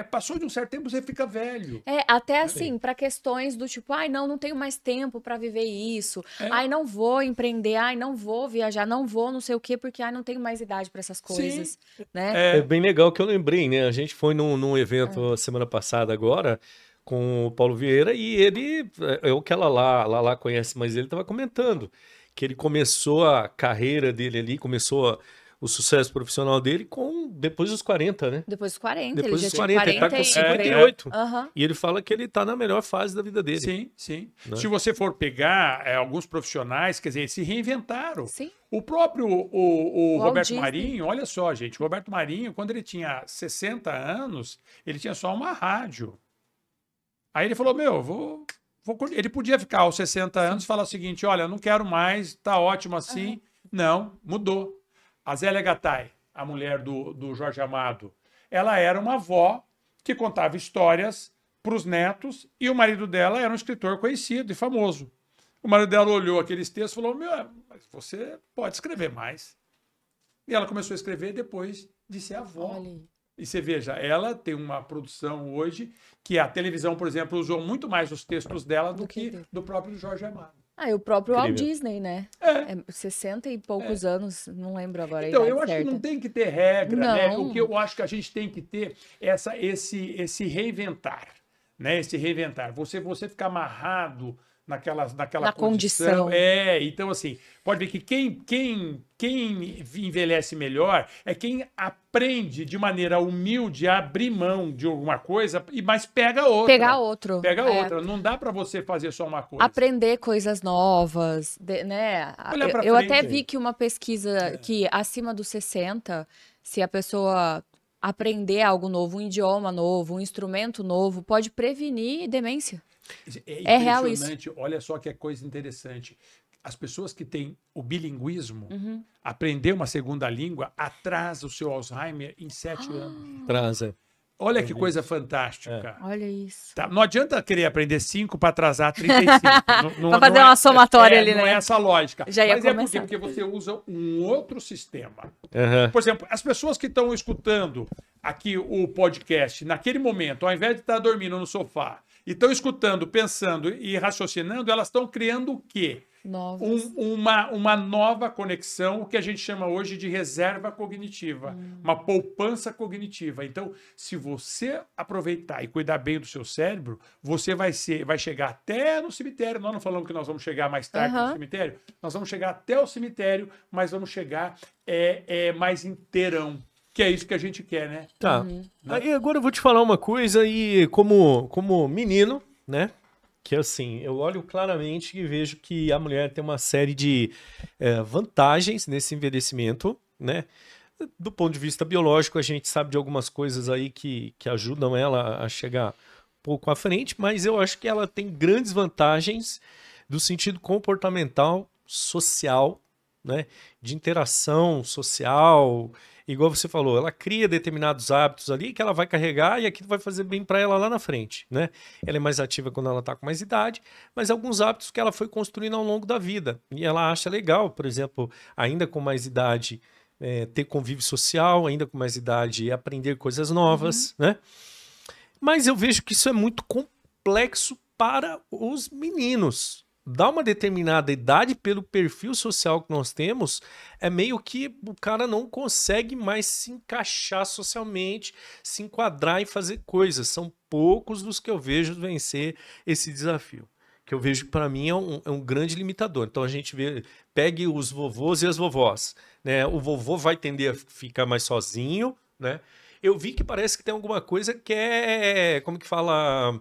S3: passou de um certo tempo, você fica velho.
S1: Até assim, para questões do tipo, não tenho mais tempo para viver isso. Não vou empreender, não vou viajar, não vou não sei o quê, porque não tenho mais idade para essas coisas. Né?
S2: É bem legal que eu lembrei, né? A gente foi num evento semana passada agora, com o Paulo Vieira, e ele, o que ela lá conhece, mas ele estava comentando que ele começou a carreira dele ali, começou o sucesso profissional dele depois dos 40, né?
S1: Depois dos 40.
S2: Depois
S1: ele
S2: dos
S1: já
S2: 40, ele tá com 58. E ele fala que ele tá na melhor fase da vida dele.
S3: Sim, sim.
S2: Né?
S3: Se você for pegar alguns profissionais, quer dizer, eles se reinventaram.
S1: Sim.
S3: O próprio o Roberto
S1: Disney.
S3: Marinho, olha só, gente, o Roberto Marinho, quando ele tinha 60 anos, ele tinha só uma rádio. Aí ele falou, ele podia ficar aos 60 anos e falar o seguinte, olha, não quero mais, tá ótimo assim. Não, mudou. A Zélia Gattai, a mulher do Jorge Amado, ela era uma avó que contava histórias para os netos e o marido dela era um escritor conhecido e famoso. O marido dela olhou aqueles textos e falou, mas você pode escrever mais. E ela começou a escrever depois de ser avó.
S1: Olha.
S3: E você veja, ela tem uma produção hoje que a televisão, por exemplo, usou muito mais os textos dela do que do próprio Jorge Amado.
S1: E o próprio
S2: Incrível.
S1: Walt Disney, né? 60 e poucos anos, não lembro agora
S3: Então,
S1: a idade
S3: eu acho
S1: certa.
S3: que não tem que ter regra, né?
S1: Não.
S3: O que eu acho que a gente tem que ter é esse reinventar, né? Esse reinventar. Você ficar amarrado naquela
S1: condição.
S3: Então, assim, pode ver que quem envelhece melhor é quem aprende de maneira humilde a abrir mão de alguma coisa, mas pega outra. Pega outra. Não dá para você fazer só uma coisa.
S1: Aprender coisas novas, né? Eu até vi que uma pesquisa que acima dos 60, se a pessoa aprender algo novo, um idioma novo, um instrumento novo, pode prevenir demência.
S3: É
S1: real isso.
S3: Olha só que coisa interessante. As pessoas que têm o bilinguismo, aprender uma segunda língua atrasa o seu Alzheimer em 7 anos.
S2: Atrasa.
S3: Olha que coisa fantástica.
S1: Olha isso.
S3: Tá, não adianta querer aprender 5 para atrasar 35.
S1: Para fazer uma somatória ali, né?
S3: Não é essa a lógica.
S1: Já ia
S3: Mas
S1: começar.
S3: Porque você usa um outro sistema.
S2: Uhum.
S3: Por exemplo, as pessoas que estão escutando aqui o podcast, naquele momento, ao invés de estar dormindo no sofá, e estão escutando, pensando e raciocinando, elas estão criando o quê? Uma nova conexão, o que a gente chama hoje de reserva cognitiva, uma poupança cognitiva. Então, se você aproveitar e cuidar bem do seu cérebro, você vai chegar até no cemitério. Nós não falamos que nós vamos chegar mais tarde no cemitério, nós vamos chegar até o cemitério, mas vamos chegar mais inteirão. Que é isso que a gente quer, né?
S2: Tá. Aí agora eu vou te falar uma coisa e como menino, né? Que assim, eu olho claramente e vejo que a mulher tem uma série de vantagens nesse envelhecimento, né? Do ponto de vista biológico, a gente sabe de algumas coisas aí que ajudam ela a chegar um pouco à frente, mas eu acho que ela tem grandes vantagens do sentido comportamental, social, né? De interação social. Igual você falou, ela cria determinados hábitos ali que ela vai carregar e aquilo vai fazer bem para ela lá na frente, né? Ela é mais ativa quando ela está com mais idade, mas alguns hábitos que ela foi construindo ao longo da vida. E ela acha legal, por exemplo, ainda com mais idade, ter convívio social, ainda com mais idade, aprender coisas novas, né? Mas eu vejo que isso é muito complexo para os meninos, dá uma determinada idade pelo perfil social que nós temos, é meio que o cara não consegue mais se encaixar socialmente, se enquadrar e fazer coisas. São poucos dos que eu vejo vencer esse desafio. Que eu vejo, para mim, é um grande limitador. Então a gente pegue os vovôs e as vovós, né? O vovô vai tender a ficar mais sozinho, né? Eu vi que parece que tem alguma coisa que é, como que fala,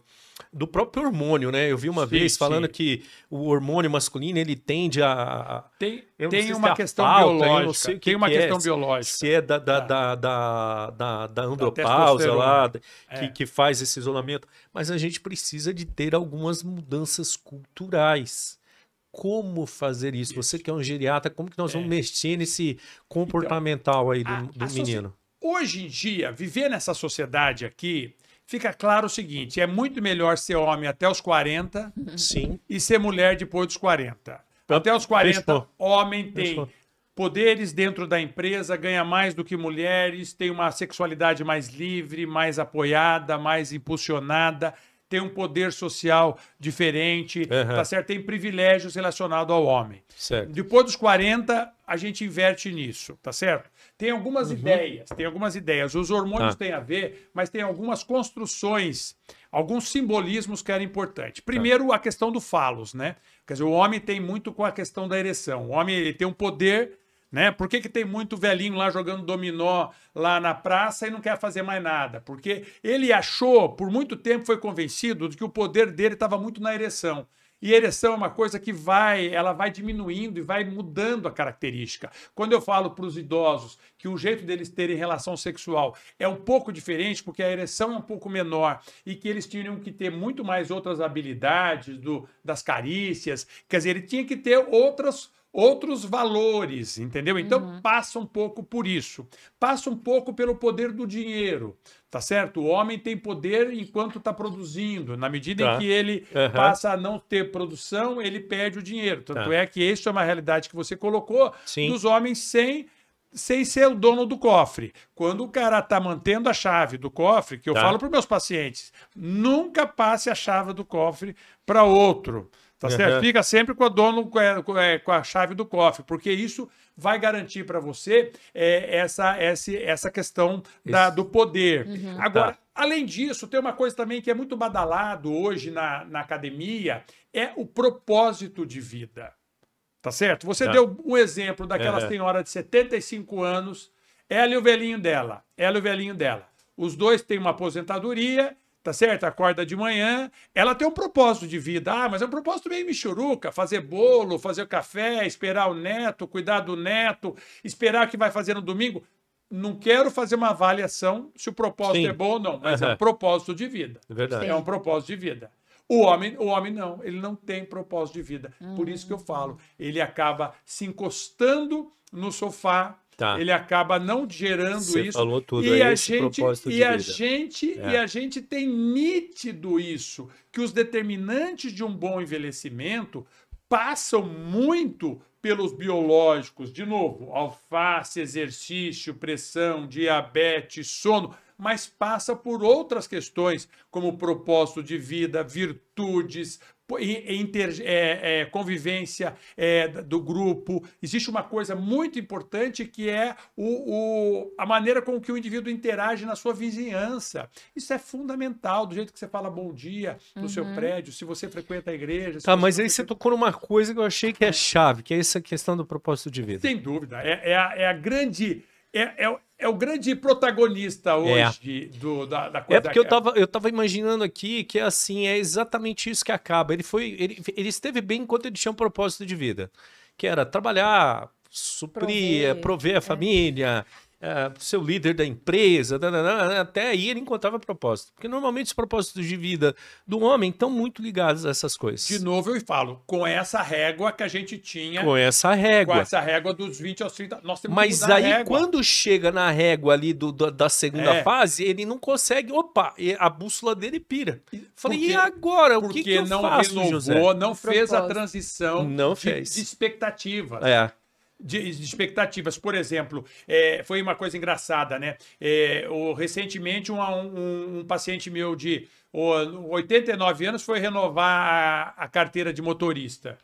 S2: do próprio hormônio, né? Eu vi uma vez falando que o hormônio masculino, ele tende a...
S3: Tem
S2: sei
S3: uma
S2: se é
S3: questão
S2: falta, eu
S3: biológica.
S2: não sei o
S3: Tem uma
S2: que
S3: questão
S2: é,
S3: biológica.
S2: se é da andropausa lá, que faz esse isolamento. Mas a gente precisa de ter algumas mudanças culturais. Como fazer isso? Você que é um geriatra, como que nós vamos mexer nesse comportamental aí do menino?
S3: Hoje em dia, viver nessa sociedade aqui, fica claro o seguinte, é muito melhor ser homem até os 40
S2: Sim.
S3: e ser mulher depois dos 40. Até os 40, homem tem poderes dentro da empresa, ganha mais do que mulheres, tem uma sexualidade mais livre, mais apoiada, mais impulsionada, tem um poder social diferente, tá certo? Tem privilégios relacionados ao homem.
S2: Certo.
S3: Depois dos 40, a gente inverte nisso, tá certo? Tem algumas ideias. Os hormônios têm a ver, mas tem algumas construções, alguns simbolismos que eram importantes. Primeiro, a questão do falos, né? Quer dizer, o homem tem muito com a questão da ereção. O homem ele tem um poder, né? Por que tem muito velhinho lá jogando dominó lá na praça e não quer fazer mais nada? Porque ele achou, por muito tempo foi convencido de que o poder dele estava muito na ereção. E a ereção é uma coisa que ela vai diminuindo e vai mudando a característica. Quando eu falo para os idosos que o jeito deles terem relação sexual é um pouco diferente, porque a ereção é um pouco menor e que eles tinham que ter muito mais outras habilidades das carícias, quer dizer, ele tinha que ter outros valores, entendeu? Então passa um pouco por isso. Passa um pouco pelo poder do dinheiro, tá certo? O homem tem poder enquanto está produzindo. Na medida em que ele passa a não ter produção, ele perde o dinheiro. Tanto é que isso é uma realidade que você colocou dos homens sem ser o dono do cofre. Quando o cara está mantendo a chave do cofre, que eu falo para os meus pacientes, nunca passe a chave do cofre para outro. Tá certo? Fica sempre com o dono, com a chave do cofre, porque isso vai garantir para você essa questão do poder. Agora, além disso, tem uma coisa também que é muito badalado hoje na academia, é o propósito de vida. Tá certo? Você deu um exemplo daquela senhora de 75 anos, ela e o velhinho dela. Os dois têm uma aposentadoria, tá certo? Acorda de manhã, ela tem um propósito de vida. Ah, mas é um propósito meio michuruca, fazer bolo, fazer café, esperar o neto, cuidar do neto, esperar o que vai fazer no domingo. Não quero fazer uma avaliação se o propósito é bom ou não, mas é um propósito de vida.
S2: É verdade.
S3: É um propósito de vida. O homem não, ele não tem propósito de vida. Por isso que eu falo, ele acaba se encostando no sofá, ele acaba não gerando
S2: Você
S3: isso.
S2: Falou tudo
S3: e
S2: aí,
S3: a gente tem nítido isso, que os determinantes de um bom envelhecimento passam muito pelos biológicos. De novo, alface, exercício, pressão, diabetes, sono, mas passa por outras questões, como propósito de vida, virtudes, convivência do grupo. Existe uma coisa muito importante que é a maneira com que o indivíduo interage na sua vizinhança. Isso é fundamental, do jeito que você fala bom dia no seu prédio, se você frequenta a igreja.
S2: Mas aí você tocou numa coisa que eu achei que é chave, que é essa questão do propósito de vida.
S3: Sem dúvida. É o grande protagonista hoje da coisa.
S2: Porque eu tava imaginando aqui que assim, é exatamente isso que acaba. Ele esteve bem enquanto ele tinha um propósito de vida, que era trabalhar, suprir, prover a família, ser o líder da empresa, até aí ele encontrava propósito. Porque normalmente os propósitos de vida do homem estão muito ligados a essas coisas.
S3: De novo eu falo, com essa régua que a gente tinha.
S2: Com essa régua
S3: dos 20 aos 30. Nós temos
S2: Mas
S3: que mudar
S2: aí
S3: a régua.
S2: Quando chega na régua ali da segunda fase, ele não consegue, a bússola dele pira. Falei, e agora? O que eu faço,
S3: renovou,
S2: José?
S3: não fez a transição
S2: Não
S3: de
S2: fez.
S3: expectativas. de expectativas. Por exemplo, foi uma coisa engraçada, né? Recentemente, um paciente meu de 89 anos foi renovar a carteira de motorista.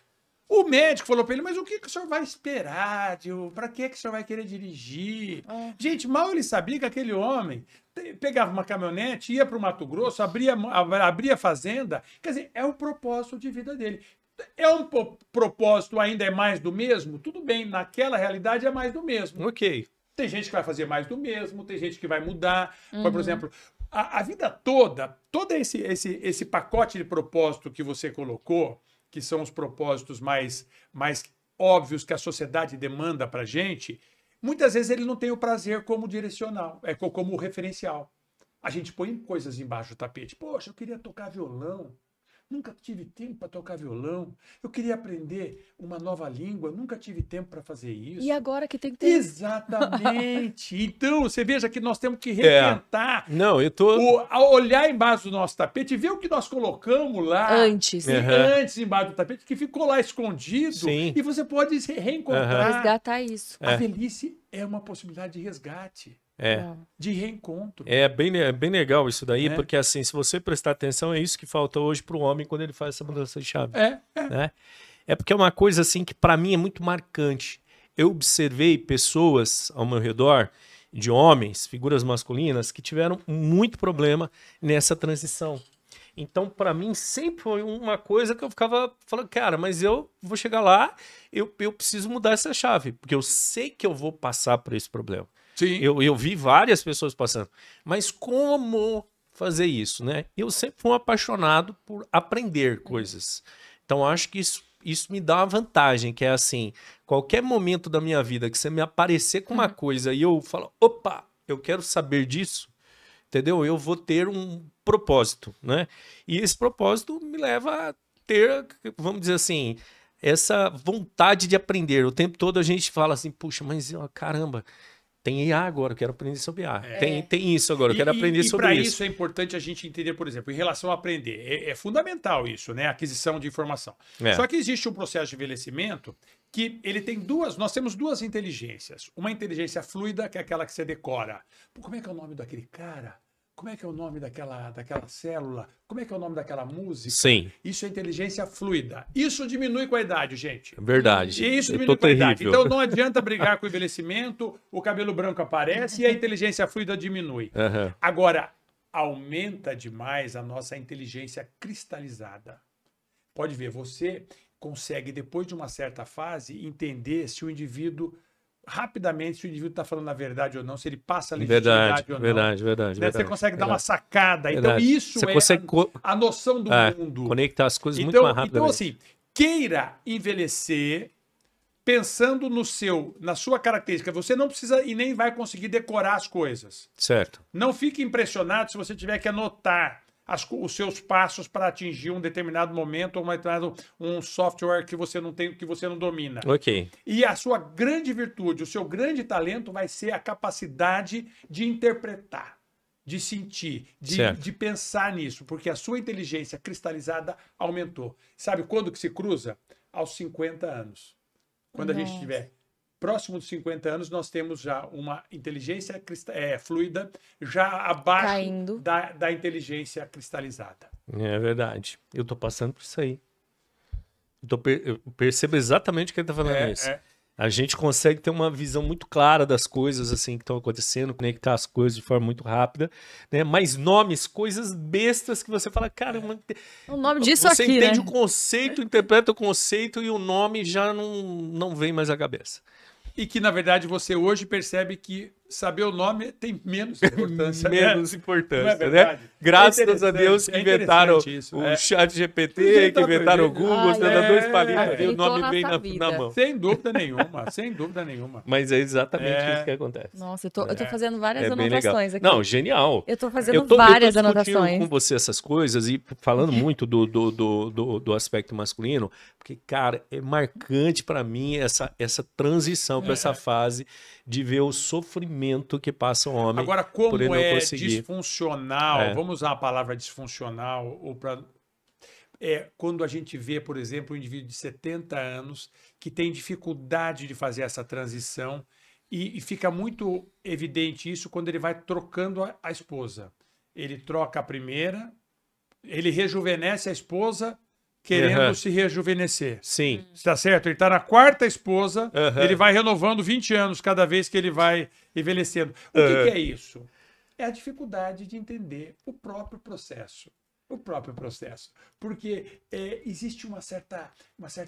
S3: O médico falou para ele, mas o que o senhor vai esperar? Para que o senhor vai querer dirigir? Gente, mal ele sabia que aquele homem pegava uma caminhonete, ia para o Mato Grosso, abria fazenda. Quer dizer, é o propósito de vida dele. É um propósito ainda é mais do mesmo? Tudo bem, naquela realidade é mais do mesmo.
S2: Ok.
S3: Tem gente que vai fazer mais do mesmo, tem gente que vai mudar. Por exemplo, a vida toda, todo esse pacote de propósito que você colocou, que são os propósitos mais óbvios que a sociedade demanda para a gente, muitas vezes ele não tem o prazer como direcional, como referencial. A gente põe coisas embaixo do tapete. Poxa, eu queria tocar violão. Nunca tive tempo para tocar violão. Eu queria aprender uma nova língua. Nunca tive tempo para fazer isso.
S1: E agora que tem que ter.
S3: Exatamente. Então, você veja que nós temos que repensar.
S2: Não, eu tô...
S3: olhar embaixo do nosso tapete e ver o que nós colocamos lá.
S1: Antes.
S3: Antes, embaixo do tapete, que ficou lá escondido.
S2: Sim.
S3: E você pode se reencontrar.
S1: Resgatar isso.
S3: A velhice é uma possibilidade de resgate. De reencontro.
S2: É bem legal isso daí, porque assim, se você prestar atenção, é isso que falta hoje para o homem quando ele faz essa mudança de chave. Né? É porque é uma coisa assim que para mim é muito marcante. Eu observei pessoas ao meu redor, de homens, figuras masculinas, que tiveram muito problema nessa transição. Então, para mim, sempre foi uma coisa que eu ficava falando, cara, mas eu vou chegar lá, eu preciso mudar essa chave, porque eu sei que eu vou passar por esse problema.
S3: Sim.
S2: Eu vi várias pessoas passando. Mas como fazer isso, né? Eu sempre fui um apaixonado por aprender coisas. Então, acho que isso me dá uma vantagem, que é assim, qualquer momento da minha vida que você me aparecer com uma coisa e eu falo, opa, eu quero saber disso, entendeu? Eu vou ter um propósito, né? E esse propósito me leva a ter, vamos dizer assim, essa vontade de aprender. O tempo todo a gente fala assim, puxa, mas caramba, tem IA agora, eu quero aprender sobre IA. Tem isso agora, eu quero aprender sobre isso.
S3: E para isso é importante a gente entender, por exemplo, em relação a aprender. É fundamental isso, né? A aquisição de informação. Só que existe um processo de envelhecimento que ele tem nós temos duas inteligências. Uma inteligência fluida, que é aquela que você decora. Pô, como é que é o nome daquele cara? Como é que é o nome daquela célula? Como é que é o nome daquela música?
S2: Sim.
S3: Isso é inteligência fluida. Isso diminui com a idade, gente.
S2: Verdade.
S3: E isso diminui com a idade. Então não adianta brigar com o envelhecimento, o cabelo branco aparece e a inteligência fluida diminui. Agora, aumenta demais a nossa inteligência cristalizada. Pode ver, você consegue, depois de uma certa fase, entender se o indivíduo... rapidamente se o indivíduo está falando a verdade ou não, se ele passa a legitimidade ou não.
S2: Verdade.
S3: Você consegue dar uma sacada. Então, isso
S2: você
S3: consegue a noção do mundo.
S2: Conectar as coisas muito mais rapidamente.
S3: Então, assim, queira envelhecer pensando na sua característica. Você não precisa e nem vai conseguir decorar as coisas.
S2: Certo.
S3: Não fique impressionado se você tiver que anotar os seus passos para atingir um determinado momento ou um software que você não tem, que você não domina.
S2: Ok.
S3: E a sua grande virtude, o seu grande talento vai ser a capacidade de interpretar, de sentir, de pensar nisso, porque a sua inteligência cristalizada aumentou. Sabe quando que se cruza? Aos 50 anos. Quando a gente estiver próximo dos 50 anos, nós temos já uma inteligência fluida já abaixo da inteligência cristalizada.
S2: É verdade. Eu tô passando por isso aí. Eu percebo exatamente o que ele tá falando isso. A gente consegue ter uma visão muito clara das coisas assim que estão acontecendo, conectar as coisas de forma muito rápida, né? Mas nomes, coisas bestas que você fala, cara,
S1: o nome disso
S2: você
S1: aqui,
S2: entende
S1: né?
S2: o conceito, interpreta o conceito e o nome já não vem mais à cabeça.
S3: E que, na verdade, você hoje percebe que saber o nome tem menos importância.
S2: Menos importância,
S3: não é verdade?
S2: né? Graças a Deus que inventaram o chat GPT, que inventaram o Google, você dá dois palitos ali, o nome vem na mão.
S3: Sem dúvida nenhuma, sem dúvida nenhuma.
S2: Mas é exatamente isso que acontece.
S1: Nossa, eu tô fazendo várias anotações aqui.
S2: Não, genial.
S1: Eu tô fazendo várias anotações.
S2: Eu tô discutindo com você essas coisas e falando muito do aspecto masculino, porque, cara, é marcante para mim essa transição para essa fase de ver o sofrimento que passa o homem.
S3: Agora, como
S2: por ele não conseguir.
S3: Disfuncional, vamos usar a palavra disfuncional, quando a gente vê, por exemplo, um indivíduo de 70 anos que tem dificuldade de fazer essa transição e fica muito evidente isso quando ele vai trocando a esposa. Ele troca a primeira, ele rejuvenesce a esposa querendo se rejuvenescer.
S2: Sim.
S3: Está certo? Ele está na quarta esposa, ele vai renovando 20 anos cada vez que ele vai envelhecendo. O que é isso? É a dificuldade de entender o próprio processo. O próprio processo. Porque existe uma certa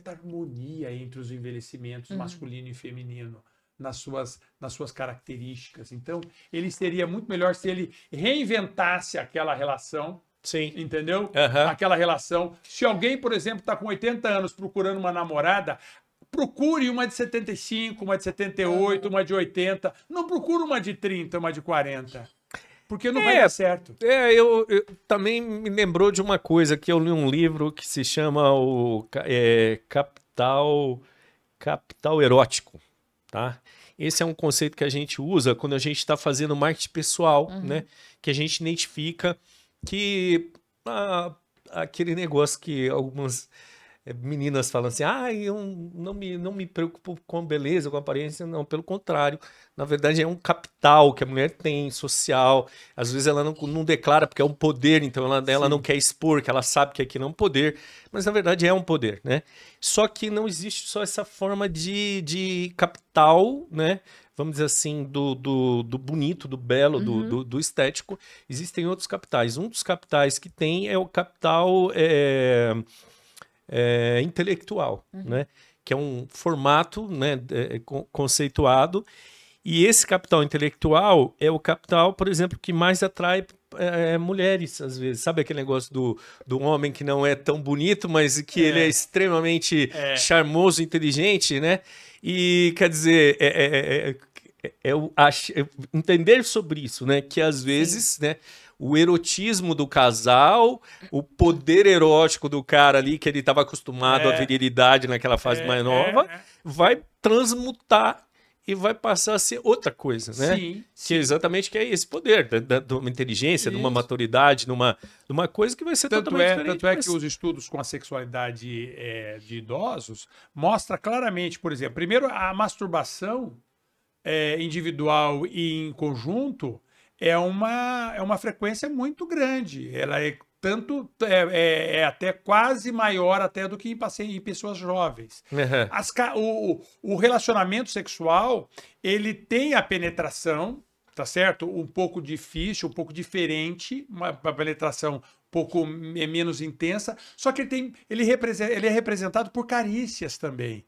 S3: harmonia entre os envelhecimentos masculino e feminino nas suas características. Então, ele seria muito melhor se ele reinventasse aquela relação.
S2: Sim.
S3: Entendeu? Aquela relação. Se alguém, por exemplo, está com 80 anos procurando uma namorada, procure uma de 75, uma de 78, uma de 80. Não procure uma de 30, uma de 40. Porque não vai dar certo.
S2: Eu também me lembrou de uma coisa, que eu li um livro que se chama o Capital Erótico, tá? Esse é um conceito que a gente usa quando a gente está fazendo marketing pessoal, né? Que a gente identifica que aquele negócio que algumas meninas falam assim, eu não me preocupo com beleza, com aparência, não, pelo contrário, na verdade é um capital que a mulher tem, social, às vezes ela não declara porque é um poder, então ela não quer expor, que ela sabe que aquilo é um poder, mas na verdade é um poder, né? Só que não existe só essa forma de capital, né? Vamos dizer assim, do bonito, do belo, do estético. Existem outros capitais. Um dos capitais que tem é o capital intelectual, né? Que é um formato, né, conceituado. E esse capital intelectual é o capital, por exemplo, que mais atrai mulheres, às vezes. Sabe aquele negócio do homem que não é tão bonito, mas que ele é extremamente charmoso, inteligente, né? E, quer dizer, entender sobre isso, né? Que às vezes, né, o erotismo do casal, o poder erótico do cara ali, que ele estava acostumado à virilidade naquela fase mais nova, vai transmutar e vai passar a ser outra coisa, né?
S3: Sim.
S2: Que é exatamente esse poder de uma inteligência, de uma maturidade, de uma coisa que vai ser totalmente diferente.
S3: Tanto é que os estudos com a sexualidade de idosos mostra claramente, por exemplo, primeiro a masturbação individual e em conjunto é uma frequência muito grande. Ela é até quase maior até do que em pessoas jovens. O relacionamento sexual, ele tem a penetração, tá certo? Um pouco difícil, um pouco diferente, uma penetração um pouco menos intensa, só que ele é representado por carícias também.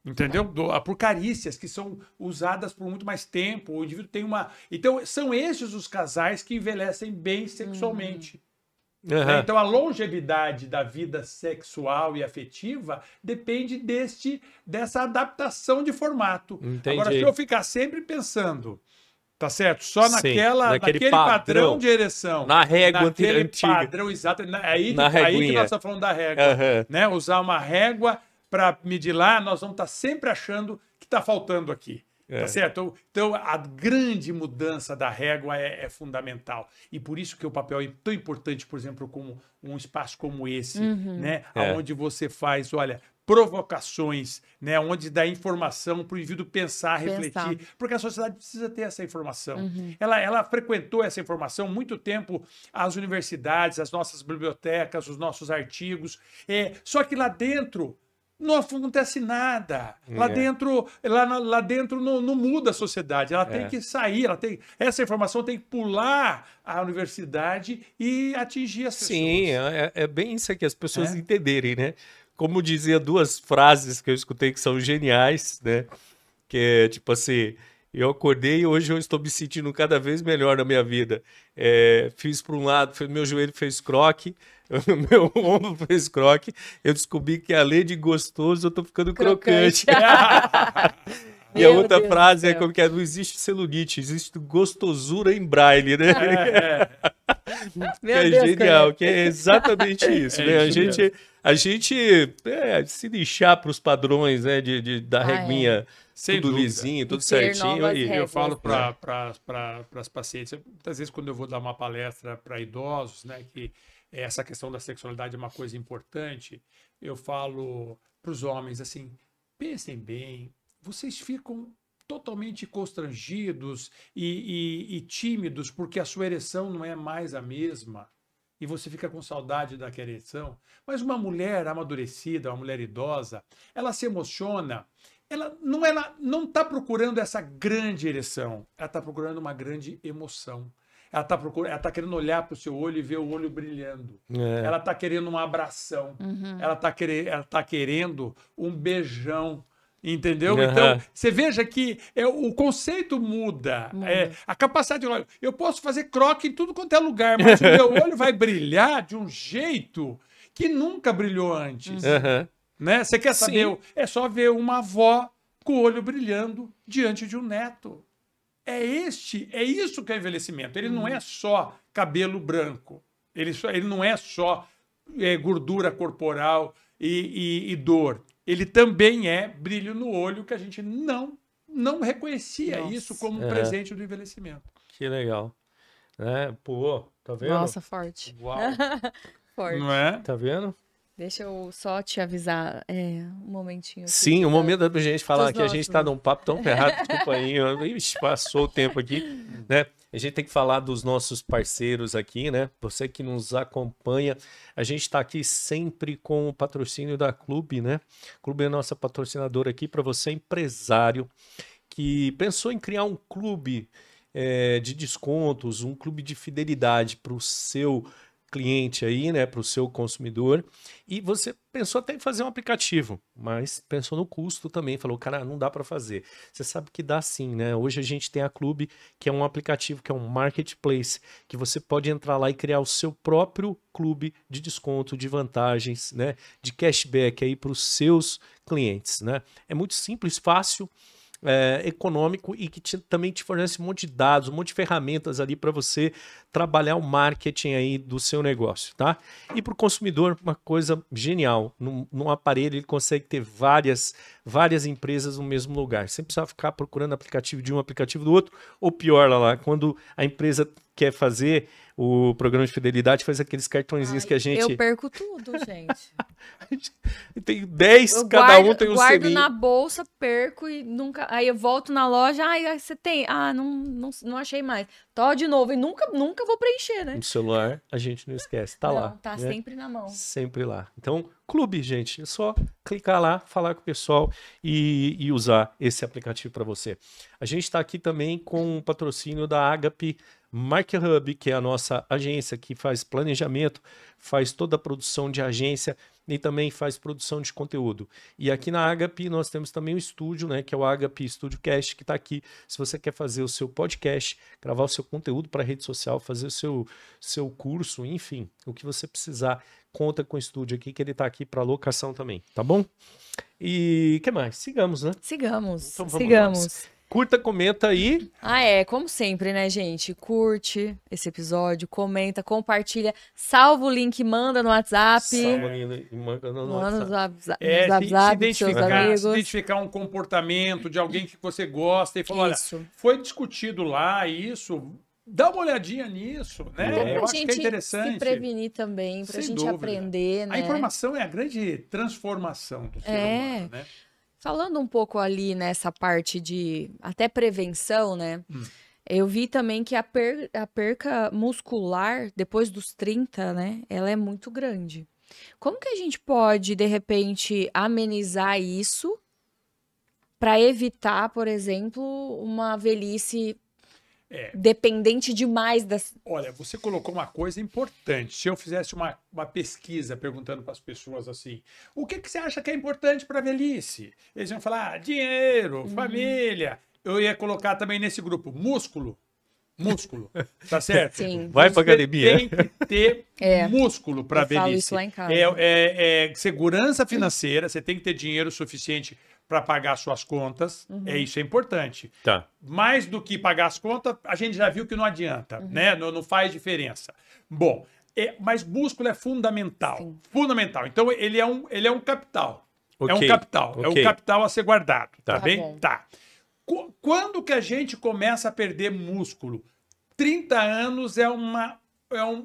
S3: Entendeu? Por carícias que são usadas por muito mais tempo. O indivíduo tem uma. Então, são esses os casais que envelhecem bem sexualmente. Né? Então, a longevidade da vida sexual e afetiva depende dessa adaptação de formato.
S2: Entendi.
S3: Agora, se eu ficar sempre pensando, tá certo? Só naquele
S2: padrão
S3: de ereção.
S2: Na régua
S3: naquele
S2: antiga.
S3: Padrão, exato. Aí que nós estamos falando da régua. Né? Usar uma régua para medir lá, nós vamos estar sempre achando que está faltando aqui. Tá certo? Então, a grande mudança da régua é fundamental. E por isso que o papel é tão importante, por exemplo, como um espaço como esse, né? Onde você faz, olha, provocações, né? Onde dá informação para o indivíduo pensar, refletir. Porque a sociedade precisa ter essa informação. Ela frequentou essa informação muito tempo, as universidades, as nossas bibliotecas, os nossos artigos. Só que lá dentro não acontece nada. Lá dentro não muda a sociedade. Ela tem que sair, essa informação tem que pular a universidade e atingir as pessoas.
S2: Sim, é bem isso aqui, as pessoas entenderem, né? Como dizia duas frases que eu escutei que são geniais, né? Que é tipo assim, eu acordei e hoje eu estou me sentindo cada vez melhor na minha vida. Fiz para um lado, meu joelho fez croque, meu ombro fez croque, eu descobri que além de gostoso, eu tô ficando crocante. E a outra frase é como que não existe celulite, existe gostosura em braille, né?
S1: Meu Deus,
S2: genial, que é exatamente isso, né? A gente se lixar para os padrões, né, da reguinha, tudo lisinho, tudo certinho.
S3: Eu falo para as pacientes, muitas vezes quando eu vou dar uma palestra para idosos, né, que essa questão da sexualidade é uma coisa importante, eu falo para os homens assim, pensem bem, vocês ficam totalmente constrangidos e tímidos porque a sua ereção não é mais a mesma e você fica com saudade daquela ereção. Mas uma mulher amadurecida, uma mulher idosa, ela se emociona, ela não está procurando essa grande ereção, ela está procurando uma grande emoção. Ela está querendo olhar para o seu olho e ver o olho brilhando. Ela está querendo uma abração. Ela está querendo um beijão. Entendeu? Então, você veja que o conceito muda. A capacidade de olho. Eu posso fazer croque em tudo quanto é lugar, mas o meu olho vai brilhar de um jeito que nunca brilhou antes. Né? Você quer saber? É só ver uma avó com o olho brilhando diante de um neto. É isso que é envelhecimento. Ele não é só cabelo branco. Ele não é só gordura corporal e dor. Ele também é brilho no olho, que a gente não reconhecia isso como um presente do envelhecimento.
S2: Que legal. Pô, tá vendo?
S1: Nossa, forte.
S2: Uau.
S1: Forte.
S3: Não é?
S2: Tá vendo?
S1: Deixa eu só te avisar um momentinho. Aqui.
S2: Sim, o momento da gente falar que a gente tá
S1: nossos.
S2: num papo tão ferrado, desculpa aí, ixi, passou o tempo aqui, né? A gente tem que falar dos nossos parceiros aqui, né? Você que nos acompanha, a gente está aqui sempre com o patrocínio da Clube, né? Clube é nossa patrocinadora aqui para você, empresário, que pensou em criar um clube de descontos, um clube de fidelidade para o seu cliente aí, né, para o seu consumidor, e você pensou até em fazer um aplicativo, mas pensou no custo também, falou, cara, não dá para fazer. Você sabe que dá sim, né? Hoje a gente tem a Clube, que é um aplicativo, que é um marketplace, que você pode entrar lá e criar o seu próprio clube de desconto, de vantagens, né, de cashback aí para os seus clientes, né? É muito simples, fácil, econômico e que também te fornece um monte de dados, um monte de ferramentas ali para você trabalhar o marketing aí do seu negócio, tá? E para o consumidor, uma coisa genial, num aparelho ele consegue ter várias empresas no mesmo lugar, sem precisar ficar procurando aplicativo de um, aplicativo do outro, ou pior lá, quando a empresa quer fazer o programa de fidelidade, faz aqueles cartõezinhos que a gente...
S1: Eu perco tudo, gente.
S2: Tem 10, cada um tem um
S1: guardo
S2: selinho.
S1: na bolsa, perco e nunca... Aí eu volto na loja, você tem? Não achei mais. Tó de novo, e nunca vou preencher, né?
S2: No celular, a gente não esquece, tá lá.
S1: Tá
S2: né?
S1: sempre na mão.
S2: Sempre lá. Então, Clube, gente, é só clicar lá, falar com o pessoal e usar esse aplicativo para você. A gente está aqui também com o patrocínio da Agape Market Hub, que é a nossa agência que faz planejamento, faz toda a produção de agência e também faz produção de conteúdo. E aqui na Agape nós temos também o estúdio, né, que é o Agape Studio Cast, que está aqui. Se você quer fazer o seu podcast, gravar o seu conteúdo para rede social, fazer o seu curso, enfim, o que você precisar, conta com o estúdio aqui, que ele está aqui para locação também, tá bom? E o que mais? Sigamos, né?
S1: Sigamos.
S2: Então vamos
S1: Sigamos.
S2: Curta, comenta aí.
S1: Como sempre, né, gente? Curte esse episódio, comenta, compartilha, salva o link, manda no WhatsApp.
S2: Salva e manda no
S1: Manda
S2: WhatsApp.
S1: no WhatsApp dos seus amigos.
S3: Se identificar um comportamento de alguém que você gosta e falar,
S1: Isso.
S3: olha, foi discutido lá isso, dá uma olhadinha nisso, né? Eu acho que é interessante.
S1: Se prevenir também, pra
S3: Sem
S1: gente
S3: dúvida.
S1: aprender, né?
S3: A informação é a grande transformação do ser humano, né?
S1: Falando um pouco ali nessa parte de até prevenção, né? Eu vi também que a perca muscular depois dos 30, né? Ela é muito grande. Como que a gente pode, de repente, amenizar isso para evitar, por exemplo, uma velhice dependente demais das...
S3: Olha, você colocou uma coisa importante. Se eu fizesse uma pesquisa perguntando para as pessoas assim, o que você acha que é importante para a velhice? Eles iam falar, dinheiro, família. Eu ia colocar também nesse grupo, músculo. Músculo, tá certo?
S1: Sim.
S2: Vai pra academia.
S3: Tem que ter músculo para a velhice.
S1: falo isso lá em casa.
S3: Segurança financeira, você tem que ter dinheiro suficiente para pagar suas contas. Isso é importante.
S2: Tá.
S3: Mais do que pagar as contas, a gente já viu que não adianta, né? Não faz diferença. Bom, mas músculo é fundamental.
S1: Sim.
S3: Fundamental. Então, ele é um capital.
S2: Ok.
S3: É um capital. É
S2: Ok.
S3: um capital a ser guardado. Tá bem?
S1: bom.
S3: Tá. Quando que a gente começa a perder músculo? 30 anos é uma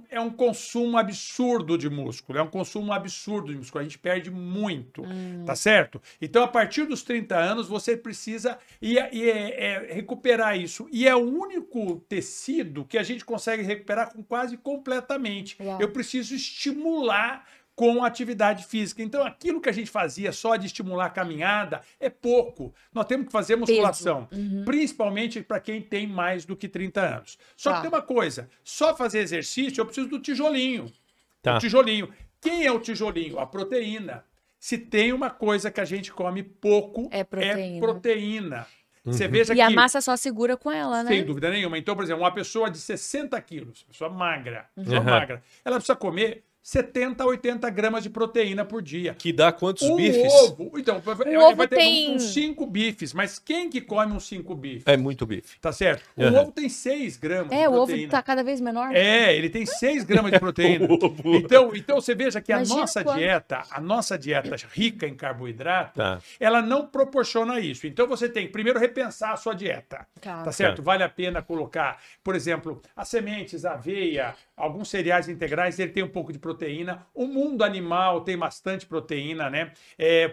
S3: é um consumo absurdo de músculo, a gente perde muito, tá certo? Então, a partir dos 30 anos, você precisa recuperar isso. E é o único tecido que a gente consegue recuperar quase completamente.
S1: Uau.
S3: Eu preciso estimular com atividade física. Então, aquilo que a gente fazia só de estimular a caminhada é pouco. Nós temos que fazer musculação, principalmente para quem tem mais do que 30 anos. Só que tem uma coisa, só fazer exercício eu preciso do tijolinho.
S2: Tá.
S3: O tijolinho. Quem é o tijolinho? A proteína. Se tem uma coisa que a gente come pouco,
S1: É proteína.
S3: é proteína. Você veja
S1: E
S3: que...
S1: a massa só segura com ela, né?
S3: Sem dúvida nenhuma. Então, por exemplo, uma pessoa de 60 quilos, pessoa magra, ela precisa comer 70 a 80 gramas de proteína por dia.
S2: Que dá quantos
S3: Um
S2: bifes?
S3: ovo, então,
S1: ovo
S3: vai ter
S1: tem-
S3: uns 5 bifes, mas quem que come uns 5 bifes?
S2: É muito bife.
S3: Tá certo? O
S2: Aham.
S3: ovo tem 6 gramas de
S1: O ovo
S3: proteína.
S1: tá cada vez menor.
S3: Ele tem 6 gramas de proteína.
S2: Ovo.
S3: Então você veja que
S1: Imagina
S3: a nossa dieta rica em carboidrato,
S2: Tá.
S3: ela não proporciona isso. Então você tem que primeiro repensar a sua dieta.
S1: Tá.
S3: Tá certo? Vale a pena colocar, por exemplo, as sementes, a aveia, alguns cereais integrais, ele tem um pouco de proteína. O mundo animal tem bastante proteína, né?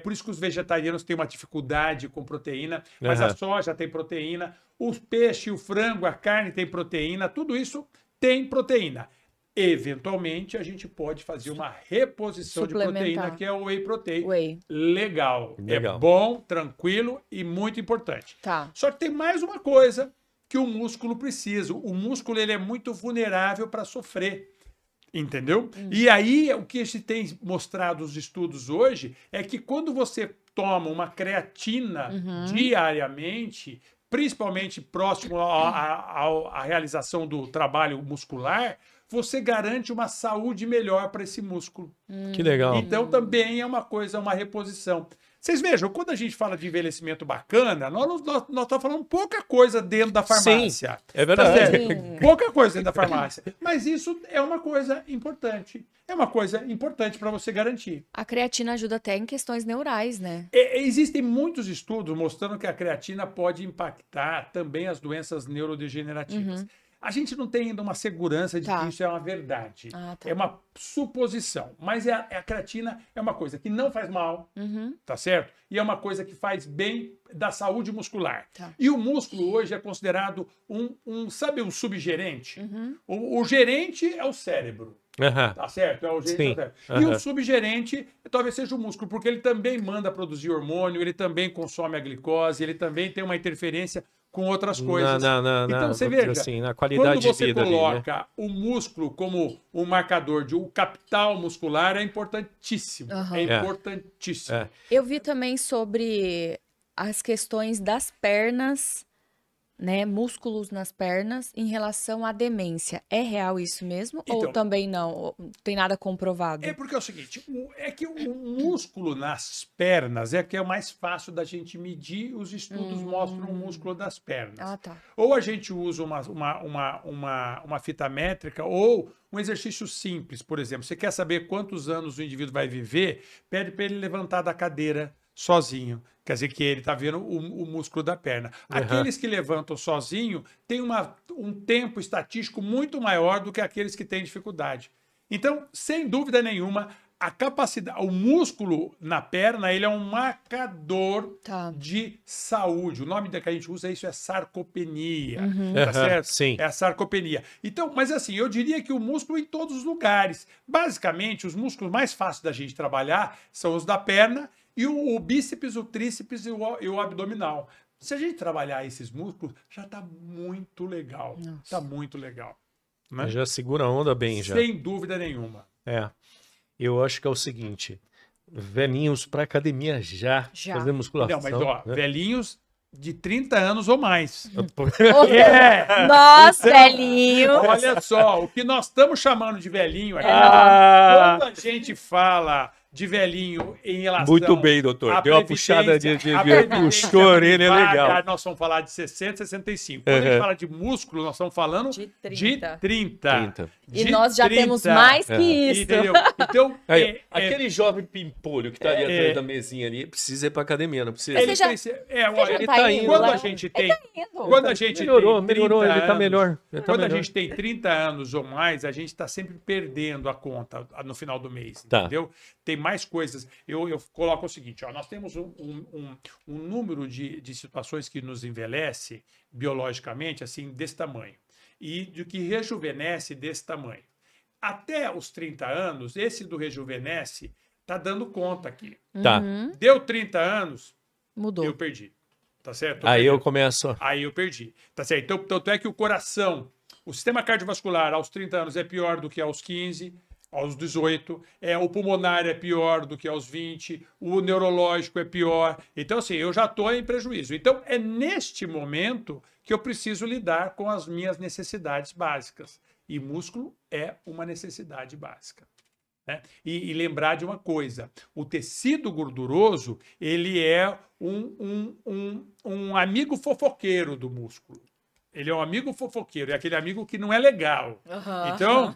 S3: Por isso que os vegetarianos têm uma dificuldade com proteína, mas a soja tem proteína, o peixe, o frango, a carne tem proteína, tudo isso tem proteína. Eventualmente, a gente pode fazer uma reposição de
S1: Suplementar.
S3: proteína, que é o whey protein.
S1: Whey.
S3: Legal.
S2: Legal.
S3: É bom, tranquilo e muito importante.
S1: Tá.
S3: Só que tem mais uma coisa que o músculo precisa. O músculo ele é muito vulnerável para sofrer. Entendeu? E aí, o que se tem mostrado os estudos hoje é que quando você toma uma creatina diariamente, principalmente próximo à realização do trabalho muscular, você garante uma saúde melhor para esse músculo.
S2: Que legal.
S3: Então, também é uma coisa, uma reposição. Vocês vejam, quando a gente fala de envelhecimento bacana, nós estamos falando pouca coisa dentro da farmácia.
S2: Sim, é verdade.
S3: Tá certo? Pouca coisa dentro da farmácia. Mas isso é uma coisa importante. É uma coisa importante para você garantir.
S1: A creatina ajuda até em questões neurais, né?
S3: Existem muitos estudos mostrando que a creatina pode impactar também as doenças neurodegenerativas. A gente não tem ainda uma segurança de
S1: Tá.
S3: que isso é uma verdade.
S1: Ah, tá.
S3: É uma suposição. Mas a creatina é uma coisa que não faz mal, tá certo? E é uma coisa que faz bem da saúde muscular.
S1: Tá.
S3: E o músculo hoje é considerado sabe, um subgerente? O gerente é o cérebro.
S2: Aham.
S3: Tá certo? É o gerente
S2: Sim.
S3: do cérebro. E
S2: Aham.
S3: o subgerente talvez seja o músculo, porque ele também manda produzir hormônio, ele também consome a glicose, ele também tem uma interferência com outras coisas. Então você
S2: vamos dizer
S3: veja,
S2: assim, na qualidade
S3: quando você
S2: de vida ali, né?
S3: coloca o músculo como um marcador de capital muscular, é importantíssimo.
S1: Aham.
S3: É importantíssimo.
S2: É.
S1: Eu vi também sobre as questões das pernas, né? Músculos nas pernas em relação à demência. É real isso mesmo? Ou
S3: Então-
S1: também não? Ou não tem nada comprovado?
S3: É porque é o seguinte, é que o músculo nas pernas é que é mais fácil da gente medir, os estudos mostram o músculo das pernas.
S1: Ah, tá.
S3: Ou a gente usa uma fita métrica ou um exercício simples, por exemplo. Você quer saber quantos anos o indivíduo vai viver? Pede para ele levantar da cadeira sozinho. Quer dizer que ele está vendo o músculo da perna. Aqueles que levantam sozinho têm um tempo estatístico muito maior do que aqueles que têm dificuldade. Então, sem dúvida nenhuma, a capacidade, o músculo na perna, ele é um marcador
S1: Tá.
S3: de saúde. O nome que a gente usa isso é sarcopenia, tá
S2: Aham,
S3: certo?
S2: sim.
S3: É a sarcopenia. Então, mas assim, eu diria que o músculo em todos os lugares. Basicamente, os músculos mais fáceis da gente trabalhar são os da perna e o bíceps, o tríceps e o abdominal. Se a gente trabalhar esses músculos, já está muito legal. Está muito legal. Né?
S2: Já segura a onda bem, já.
S3: Sem dúvida nenhuma.
S2: É. Eu acho que é o seguinte: velhinhos pra academia já.
S1: Já.
S2: Fazer musculação.
S3: Não, mas ó,
S2: né?
S3: velhinhos de 30 anos ou mais.
S1: É. Nossa, velhinho.
S3: Olha só, o que nós estamos chamando de velhinho aqui,
S2: Ah.
S3: quando a gente fala de velhinho em relação...
S2: Muito bem, doutor.
S3: à
S2: Deu uma puxada puxou a orelha, é legal.
S3: Nós vamos falar de 60, 65. Quando a gente fala de músculo, nós estamos falando
S1: De 30.
S3: de 30.
S1: E
S3: De
S1: nós já
S3: 30.
S1: temos mais que isso.
S3: Entendeu? Então,
S2: Aí, aquele jovem pimpolho que tá ali atrás
S3: É.
S2: da mesinha ali, precisa ir pra academia, não precisa?
S3: ele
S1: já-
S3: precisa-
S1: Você
S2: ele
S1: já
S2: tá indo
S3: quando
S1: lá?
S3: a gente tem...
S1: Indo.
S3: Quando a gente
S2: Melhorou,
S3: tem 30
S2: melhorou, ele tá
S3: anos,
S2: melhor. Ele tá
S3: Quando
S2: melhor.
S3: a gente tem 30 anos ou mais, a gente está sempre perdendo a conta no final do mês,
S2: Tá.
S3: entendeu? Tem mais coisas. Eu coloco o seguinte, ó, nós temos um número de situações que nos envelhece biologicamente, assim, desse tamanho. E do que rejuvenesce desse tamanho. Até os 30 anos, esse do rejuvenesce está dando conta aqui.
S2: Tá.
S3: Deu 30 anos,
S1: Mudou.
S3: eu perdi. Tá certo?
S2: Aí eu
S3: perdi.
S2: começo.
S3: Aí eu perdi. Tá certo? Então, tanto é que o coração, o sistema cardiovascular aos 30 anos é pior do que aos 15, aos 18, o pulmonar é pior do que aos 20, o neurológico é pior. Então, assim, eu já estou em prejuízo. Então, é neste momento que eu preciso lidar com as minhas necessidades básicas. E músculo é uma necessidade básica. Né? E lembrar de uma coisa, o tecido gorduroso, ele é um amigo fofoqueiro do músculo. Ele é um amigo fofoqueiro, é aquele amigo que não é legal. Então,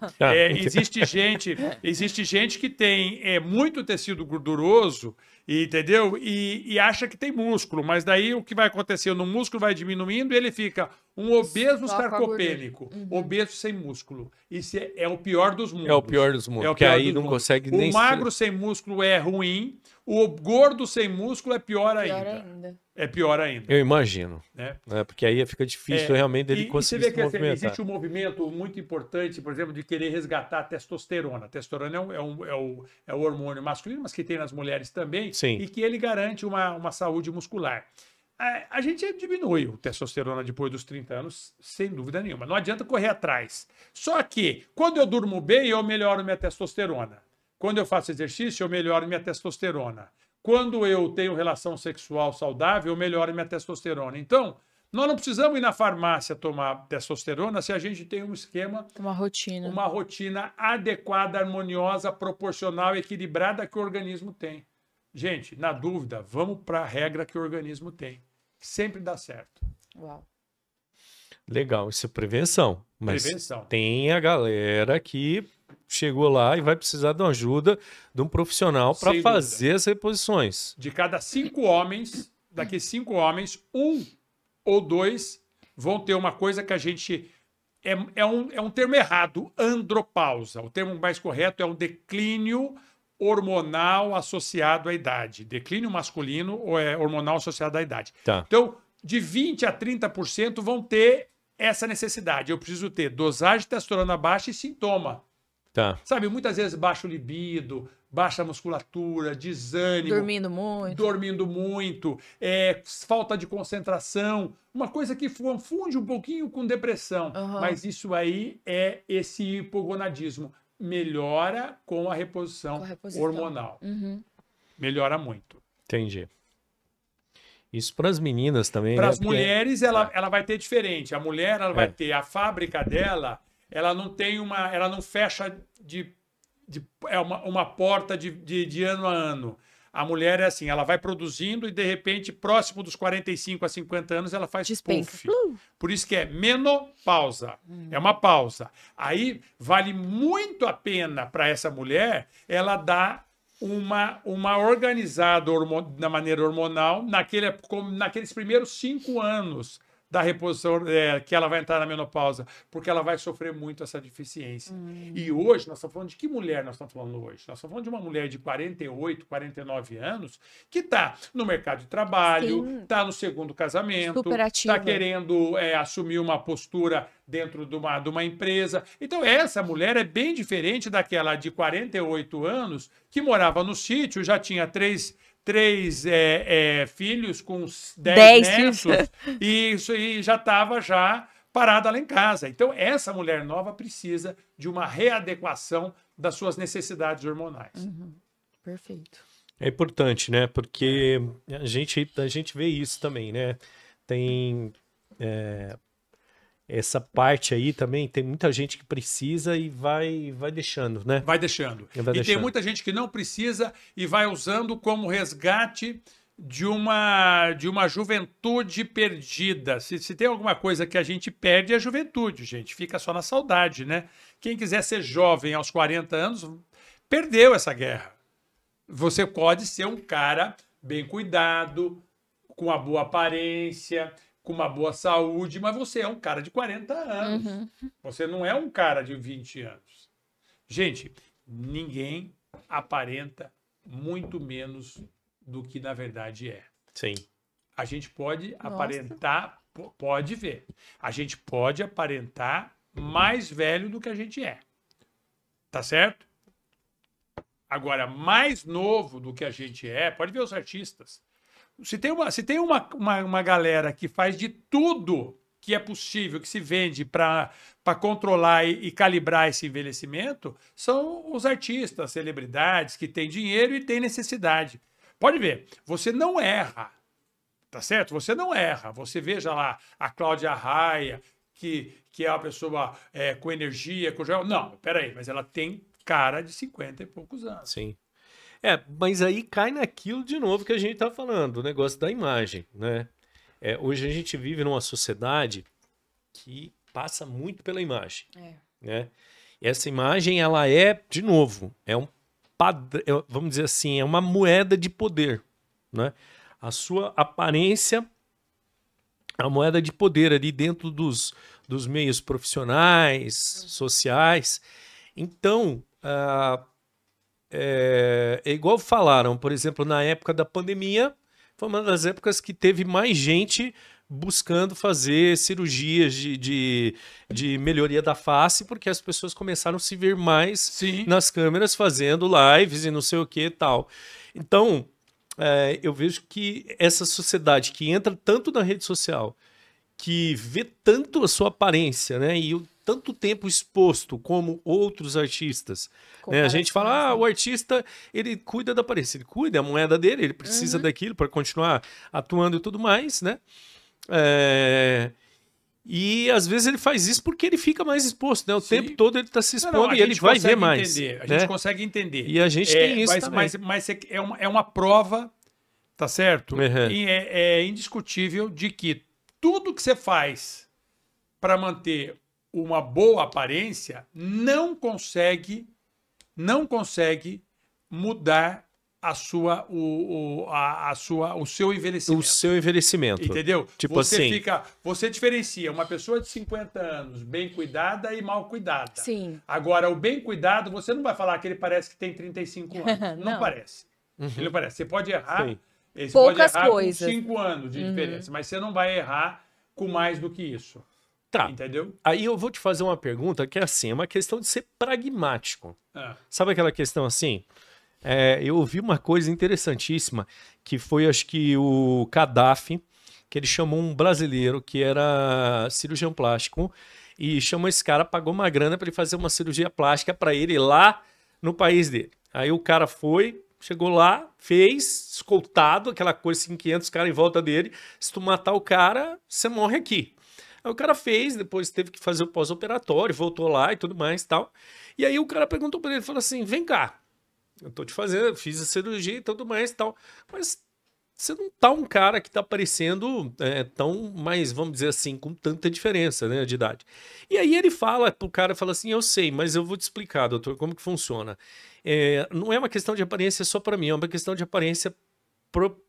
S3: existe gente que tem muito tecido gorduroso, entendeu? E acha que tem músculo, mas daí o que vai acontecer no músculo vai diminuindo e ele fica um obeso
S1: Só com a
S3: sarcopênico, obeso sem músculo. Isso é o pior dos mundos.
S2: É o pior dos mundos,
S3: É o
S2: porque
S3: pior
S2: aí
S3: dos
S2: não
S3: mundos.
S2: consegue
S3: O
S2: nem...
S3: magro sem músculo é ruim, o gordo sem músculo é pior
S1: Pior
S3: ainda.
S1: ainda.
S3: É pior ainda.
S2: Eu imagino.
S3: Né?
S2: Porque aí fica difícil realmente dele
S3: E
S2: conseguir
S3: você
S2: se
S3: vê que
S2: movimentar.
S3: existe um movimento muito importante, por exemplo, de querer resgatar a testosterona. A testosterona é o hormônio masculino, mas que tem nas mulheres também,
S2: Sim.
S3: e que ele garante uma saúde muscular. A gente diminui o testosterona depois dos 30 anos, sem dúvida nenhuma. Não adianta correr atrás. Só que, quando eu durmo bem, eu melhoro minha testosterona. Quando eu faço exercício, eu melhoro minha testosterona. Quando eu tenho relação sexual saudável, eu melhoro minha testosterona. Então, nós não precisamos ir na farmácia tomar testosterona se a gente tem um esquema,
S1: Uma rotina.
S3: uma rotina adequada, harmoniosa, proporcional, equilibrada que o organismo tem. Gente, na dúvida, vamos para a regra que o organismo tem. Sempre dá certo.
S1: Uau.
S2: Legal, isso é prevenção. Mas
S3: Prevenção.
S2: tem a galera que chegou lá e vai precisar de uma ajuda de um profissional para
S3: Sem
S2: fazer as reposições.
S3: De cada 5 homens, daqui 5 homens, 1 ou 2 vão ter uma coisa que a gente... É um termo errado, andropausa. O termo mais correto é um declínio hormonal associado à idade. Declínio masculino ou hormonal associado à idade.
S2: Tá.
S3: Então, de 20% a 30% vão ter essa necessidade. Eu preciso ter dosagem de testosterona baixa e sintoma.
S2: Tá.
S3: Sabe, muitas vezes baixo libido, baixa musculatura, desânimo. Dormindo muito, falta de concentração, uma coisa que confunde um pouquinho com depressão. Mas isso aí é esse hipogonadismo. Melhora com a reposição, hormonal. Melhora muito.
S2: Entendi. Isso para as meninas também.
S3: Para
S2: né?
S3: as mulheres, ela vai ter diferente. A mulher, ela vai ter a fábrica dela, ela não tem ela não fecha uma porta de ano a ano. A mulher é assim, ela vai produzindo e, de repente, próximo dos 45 a 50 anos, ela faz puff. Por isso que é menopausa. É uma pausa. Aí, vale muito a pena para essa mulher ela dar uma organizada na maneira hormonal naqueles primeiros 5 anos da reposição, que ela vai entrar na menopausa, porque ela vai sofrer muito essa deficiência. E hoje, nós estamos falando de que mulher nós estamos falando hoje? Nós estamos falando de uma mulher de 48, 49 anos que está no mercado de trabalho, está no segundo casamento, está querendo assumir uma postura dentro de uma empresa. Então, essa mulher é bem diferente daquela de 48 anos que morava no sítio, já tinha três filhos com 10 netos e já estava parada lá em casa. Então, essa mulher nova precisa de uma readequação das suas necessidades hormonais.
S1: Perfeito.
S2: É importante, né? Porque a gente vê isso também, né? Tem essa parte aí também, tem muita gente que precisa e vai deixando, né?
S3: Vai deixando. E tem muita gente que não precisa e vai usando como resgate de uma juventude perdida. Se tem alguma coisa que a gente perde, é a juventude, gente. Fica só na saudade, né? Quem quiser ser jovem aos 40 anos, perdeu essa guerra. Você pode ser um cara bem cuidado, com uma boa aparência, com uma boa saúde, mas você é um cara de 40 anos.
S1: Uhum.
S3: Você não é um cara de 20 anos. Gente, ninguém aparenta muito menos do que na verdade é.
S2: Sim.
S3: A gente pode aparentar, pode ver. A gente pode aparentar mais velho do que a gente é. Tá certo? Agora, mais novo do que a gente é, pode ver os artistas. Se tem uma galera que faz de tudo que é possível, que se vende para controlar e calibrar esse envelhecimento, são os artistas, celebridades que têm dinheiro e têm necessidade. Pode ver, você não erra, tá certo? Você não erra. Você veja lá a Cláudia Raia, que é uma pessoa com energia, com... Não, peraí, mas ela tem cara de 50 e poucos anos.
S2: Sim. Mas aí cai naquilo de novo que a gente tá falando, o negócio da imagem, né? Hoje a gente vive numa sociedade que passa muito pela imagem, né? E essa imagem, ela de novo, vamos dizer assim, é uma moeda de poder, né? A sua aparência, a moeda de poder ali dentro dos meios profissionais, sociais. Então, é igual falaram, por exemplo, na época da pandemia, foi uma das épocas que teve mais gente buscando fazer cirurgias de melhoria da face, porque as pessoas começaram a se ver mais nas câmeras fazendo lives e não sei o que e tal. Então, eu vejo que essa sociedade que entra tanto na rede social, que vê tanto a sua aparência, né, e tanto tempo exposto como outros artistas, né? A gente fala, o artista, ele cuida da aparência, ele cuida, a moeda dele, ele precisa daquilo para continuar atuando e tudo mais, né? E às vezes ele faz isso porque ele fica mais exposto, né? O tempo todo ele está se expondo e ele vai ver mais.
S3: A gente consegue entender.
S2: E a gente tem isso também.
S3: Mas é uma prova, tá certo? E é indiscutível de que tudo que você faz para manter uma boa aparência não consegue mudar o seu envelhecimento.
S2: O seu envelhecimento.
S3: Entendeu?
S2: Tipo assim.
S3: Você diferencia uma pessoa de 50 anos bem cuidada e mal cuidada.
S1: Sim.
S3: Agora, o bem cuidado, você não vai falar que ele parece que tem 35 anos. Não parece. Ele não parece. Você pode errar. Você
S1: Poucas
S3: pode errar
S1: coisas.
S3: com 5 anos de diferença, mas você não vai errar com mais do que isso.
S2: Tá.
S3: Entendeu?
S2: Aí eu vou te fazer uma pergunta que é assim, é uma questão de ser pragmático. Sabe aquela questão assim? Eu ouvi uma coisa interessantíssima, que foi, acho que o Gaddafi, que ele chamou um brasileiro que era cirurgião plástico e chamou esse cara, pagou uma grana para ele fazer uma cirurgia plástica para ele lá no país dele. Aí o cara foi, chegou lá, fez, escoltado, aquela coisa assim, 500 caras em volta dele. Se tu matar o cara, você morre aqui. Aí o cara fez, depois teve que fazer o pós-operatório, voltou lá e tudo mais e tal. E aí o cara perguntou para ele, falou assim, vem cá, eu tô te fazendo, fiz a cirurgia e tudo mais e tal, mas você não tá um cara que tá parecendo tão mais, vamos dizer assim, com tanta diferença, né, de idade. E aí ele fala pro cara, fala assim, eu sei, mas eu vou te explicar, doutor, como que funciona. Não é uma questão de aparência só para mim, é uma questão de aparência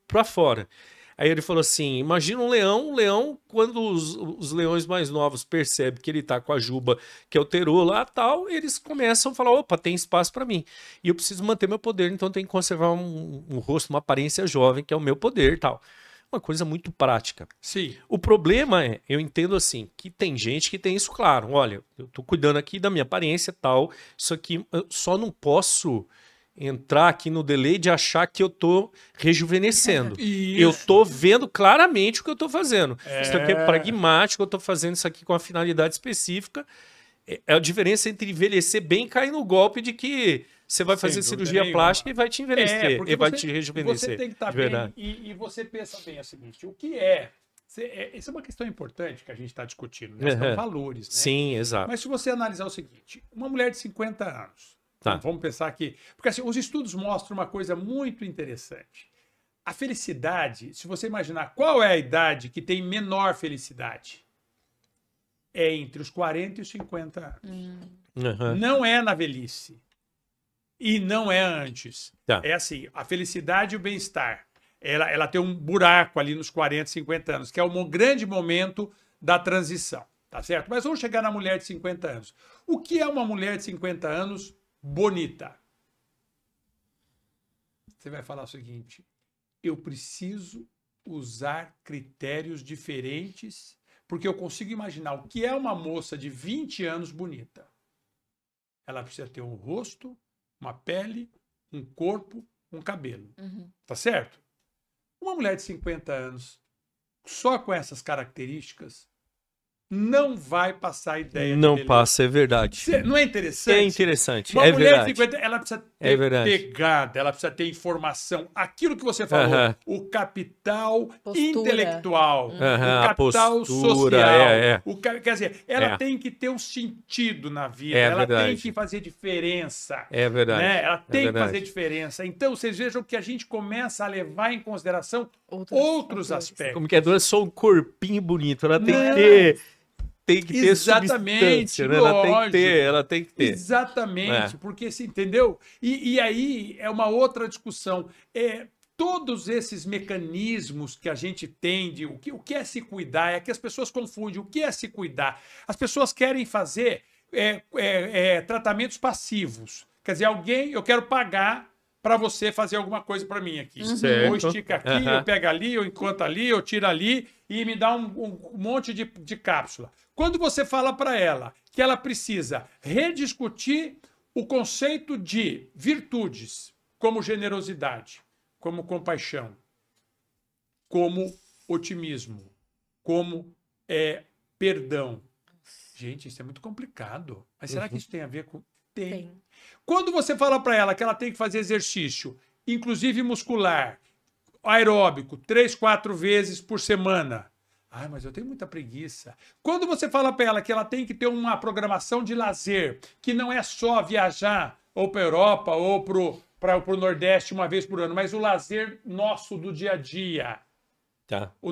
S2: para fora. Aí ele falou assim, imagina um leão, quando os leões mais novos percebem que ele tá com a juba que alterou lá tal, eles começam a falar, opa, tem espaço para mim. E eu preciso manter meu poder, então tem que conservar um rosto, uma aparência jovem, que é o meu poder tal. Uma coisa muito prática.
S3: Sim.
S2: O problema eu entendo assim, que tem gente que tem isso claro. Olha, eu tô cuidando aqui da minha aparência tal, isso aqui eu só não posso entrar aqui no delay de achar que eu tô rejuvenescendo. Eu tô vendo claramente o que eu tô fazendo. Isso aqui é pragmático, eu tô fazendo isso aqui com uma finalidade específica. É a diferença entre envelhecer bem e cair no golpe de que você vai fazer cirurgia plástica e vai te envelhecer, e vai te rejuvenescer.
S3: Você tem que estar bem, e você pensa bem o seguinte, o que é Essa é uma questão importante que a gente está discutindo, né? São valores, né?
S2: Sim, exato.
S3: Mas se você analisar o seguinte, uma mulher de 50 anos,
S2: Tá.
S3: vamos pensar aqui, porque assim, os estudos mostram uma coisa muito interessante. A felicidade, se você imaginar qual é a idade que tem menor felicidade, é entre os 40 e os 50 anos.
S2: Uhum.
S3: Não é na velhice. E não é antes.
S2: Tá.
S3: É assim, a felicidade e o bem-estar. Ela tem um buraco ali nos 40, 50 anos, que é um grande momento da transição, tá certo? Mas vamos chegar na mulher de 50 anos. O que é uma mulher de 50 anos bonita? Você vai falar o seguinte, eu preciso usar critérios diferentes, porque eu consigo imaginar o que é uma moça de 20 anos bonita. Ela precisa ter um rosto, uma pele, um corpo, um cabelo. Tá certo? Uma mulher de 50 anos, só com essas características, não vai passar a ideia
S2: Não
S3: de beleza.
S2: passa, é verdade.
S3: Não é interessante?
S2: É interessante,
S3: Uma
S2: é
S3: mulher
S2: verdade.
S3: de 50, ela precisa ter
S2: É verdade.
S3: pegada, ela precisa ter informação. Aquilo que você falou,
S2: Aham.
S3: o capital
S1: Postura.
S3: intelectual,
S2: Aham,
S3: o
S2: a
S3: capital
S2: postura,
S3: social. Quer dizer, ela
S2: É.
S3: tem que ter um sentido na vida,
S2: É
S3: ela tem
S2: verdade.
S3: que fazer diferença.
S2: É verdade.
S3: Né? Ela tem que
S2: verdade.
S3: fazer diferença. Então, vocês vejam que a gente começa a levar em consideração
S1: Outros
S3: outros
S1: fatores.
S3: aspectos.
S2: Como que é? Não é só um corpinho bonito, ela tem
S3: Não
S2: que
S3: é.
S2: ter. Tem que ter
S3: Exatamente,
S2: substância, né? Ela tem que ter.
S3: Exatamente,
S2: É.
S3: porque se entendeu? E aí é uma outra discussão. Todos esses mecanismos que a gente tem de o que é se cuidar, é que as pessoas confundem o que é se cuidar. As pessoas querem fazer tratamentos passivos. Quer dizer, eu quero pagar para você fazer alguma coisa para mim aqui.
S2: Certo.
S3: Ou estica aqui,
S2: Aham.
S3: eu pego ali, eu encontro ali, eu tiro ali e me dá um monte de cápsula. Quando você fala para ela que ela precisa rediscutir o conceito de virtudes, como generosidade, como compaixão, como otimismo, como perdão. Gente, isso é muito complicado. Mas será que isso tem a ver com... Tem. Quando você fala para ela que ela tem que fazer exercício, inclusive muscular, aeróbico, 3, 4 vezes por semana. Ai, mas eu tenho muita preguiça. Quando você fala para ela que ela tem que ter uma programação de lazer, que não é só viajar ou para a Europa ou para o Nordeste uma vez por ano, mas o lazer nosso do dia a dia.
S2: Tá.
S3: O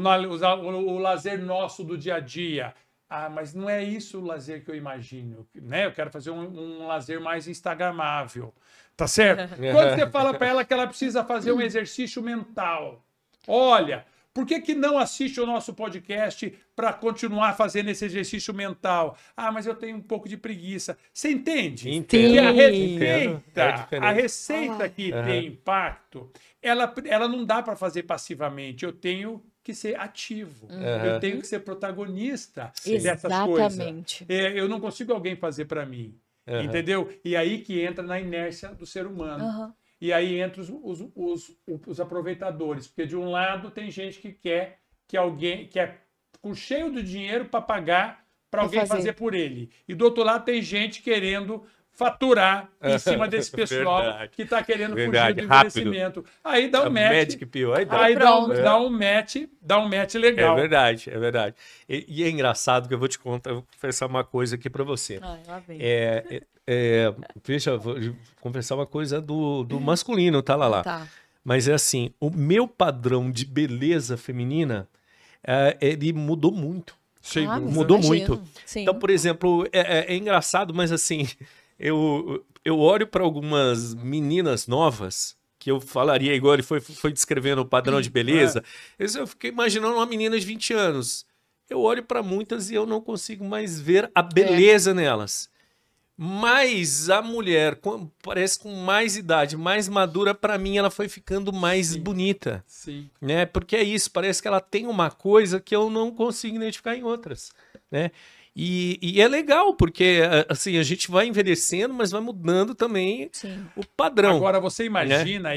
S3: lazer nosso do dia a dia. Ah, mas não é isso o lazer que eu imagino, né? Eu quero fazer um lazer mais instagramável, tá certo? Quando você fala para ela que ela precisa fazer um exercício mental, olha, por que não assiste o nosso podcast para continuar fazendo esse exercício mental? Ah, mas eu tenho um pouco de preguiça. Você entende?
S2: Entendo.
S3: Que a
S2: Entendo. É
S3: receita,
S2: diferente.
S3: a receita que
S2: Aham.
S3: tem impacto, ela não dá para fazer passivamente. Eu tenho que ser ativo. Eu tenho que ser protagonista dessas coisas.
S1: Exatamente.
S3: Eu não consigo alguém fazer para mim.
S2: Aham.
S3: Entendeu? E aí que entra na inércia do ser humano.
S1: Aham.
S3: E aí entra os aproveitadores. Porque de um lado tem gente que quer que alguém que é cheio de dinheiro para pagar para alguém fazer por ele. E do outro lado tem gente querendo faturar em cima desse pessoal
S2: Verdade.
S3: que está querendo
S2: Verdade,
S3: fugir do
S2: rápido.
S3: envelhecimento. Aí dá um
S2: A
S3: match.
S2: Magic Pill, aí dá.
S3: Aí
S1: Pronto.
S3: dá um match legal.
S2: É verdade, é verdade. E é engraçado que eu vou te contar, eu vou confessar uma coisa aqui pra você.
S1: Ai, lá vem.
S2: Veja, eu vou confessar uma coisa do masculino, tá, Lala?
S1: Tá.
S2: Mas é assim, o meu padrão de beleza feminina, ele mudou muito.
S3: Sem
S1: Ah,
S3: dúvida.
S1: mas
S2: Mudou
S1: imagino.
S2: muito.
S1: Sim.
S2: Então, por exemplo, é engraçado, mas assim, eu olho para algumas meninas novas, que eu falaria, igual ele foi descrevendo o padrão de beleza, eu fiquei imaginando uma menina de 20 anos. Eu olho para muitas e eu não consigo mais ver a beleza nelas. Mas a mulher, parece com mais idade, mais madura, para mim ela foi ficando mais bonita.
S3: Sim.
S2: Né? Porque é isso, parece que ela tem uma coisa que eu não consigo identificar em outras, né? E é legal, porque assim, a gente vai envelhecendo, mas vai mudando também
S1: Sim.
S2: o padrão.
S3: Agora, você imagina,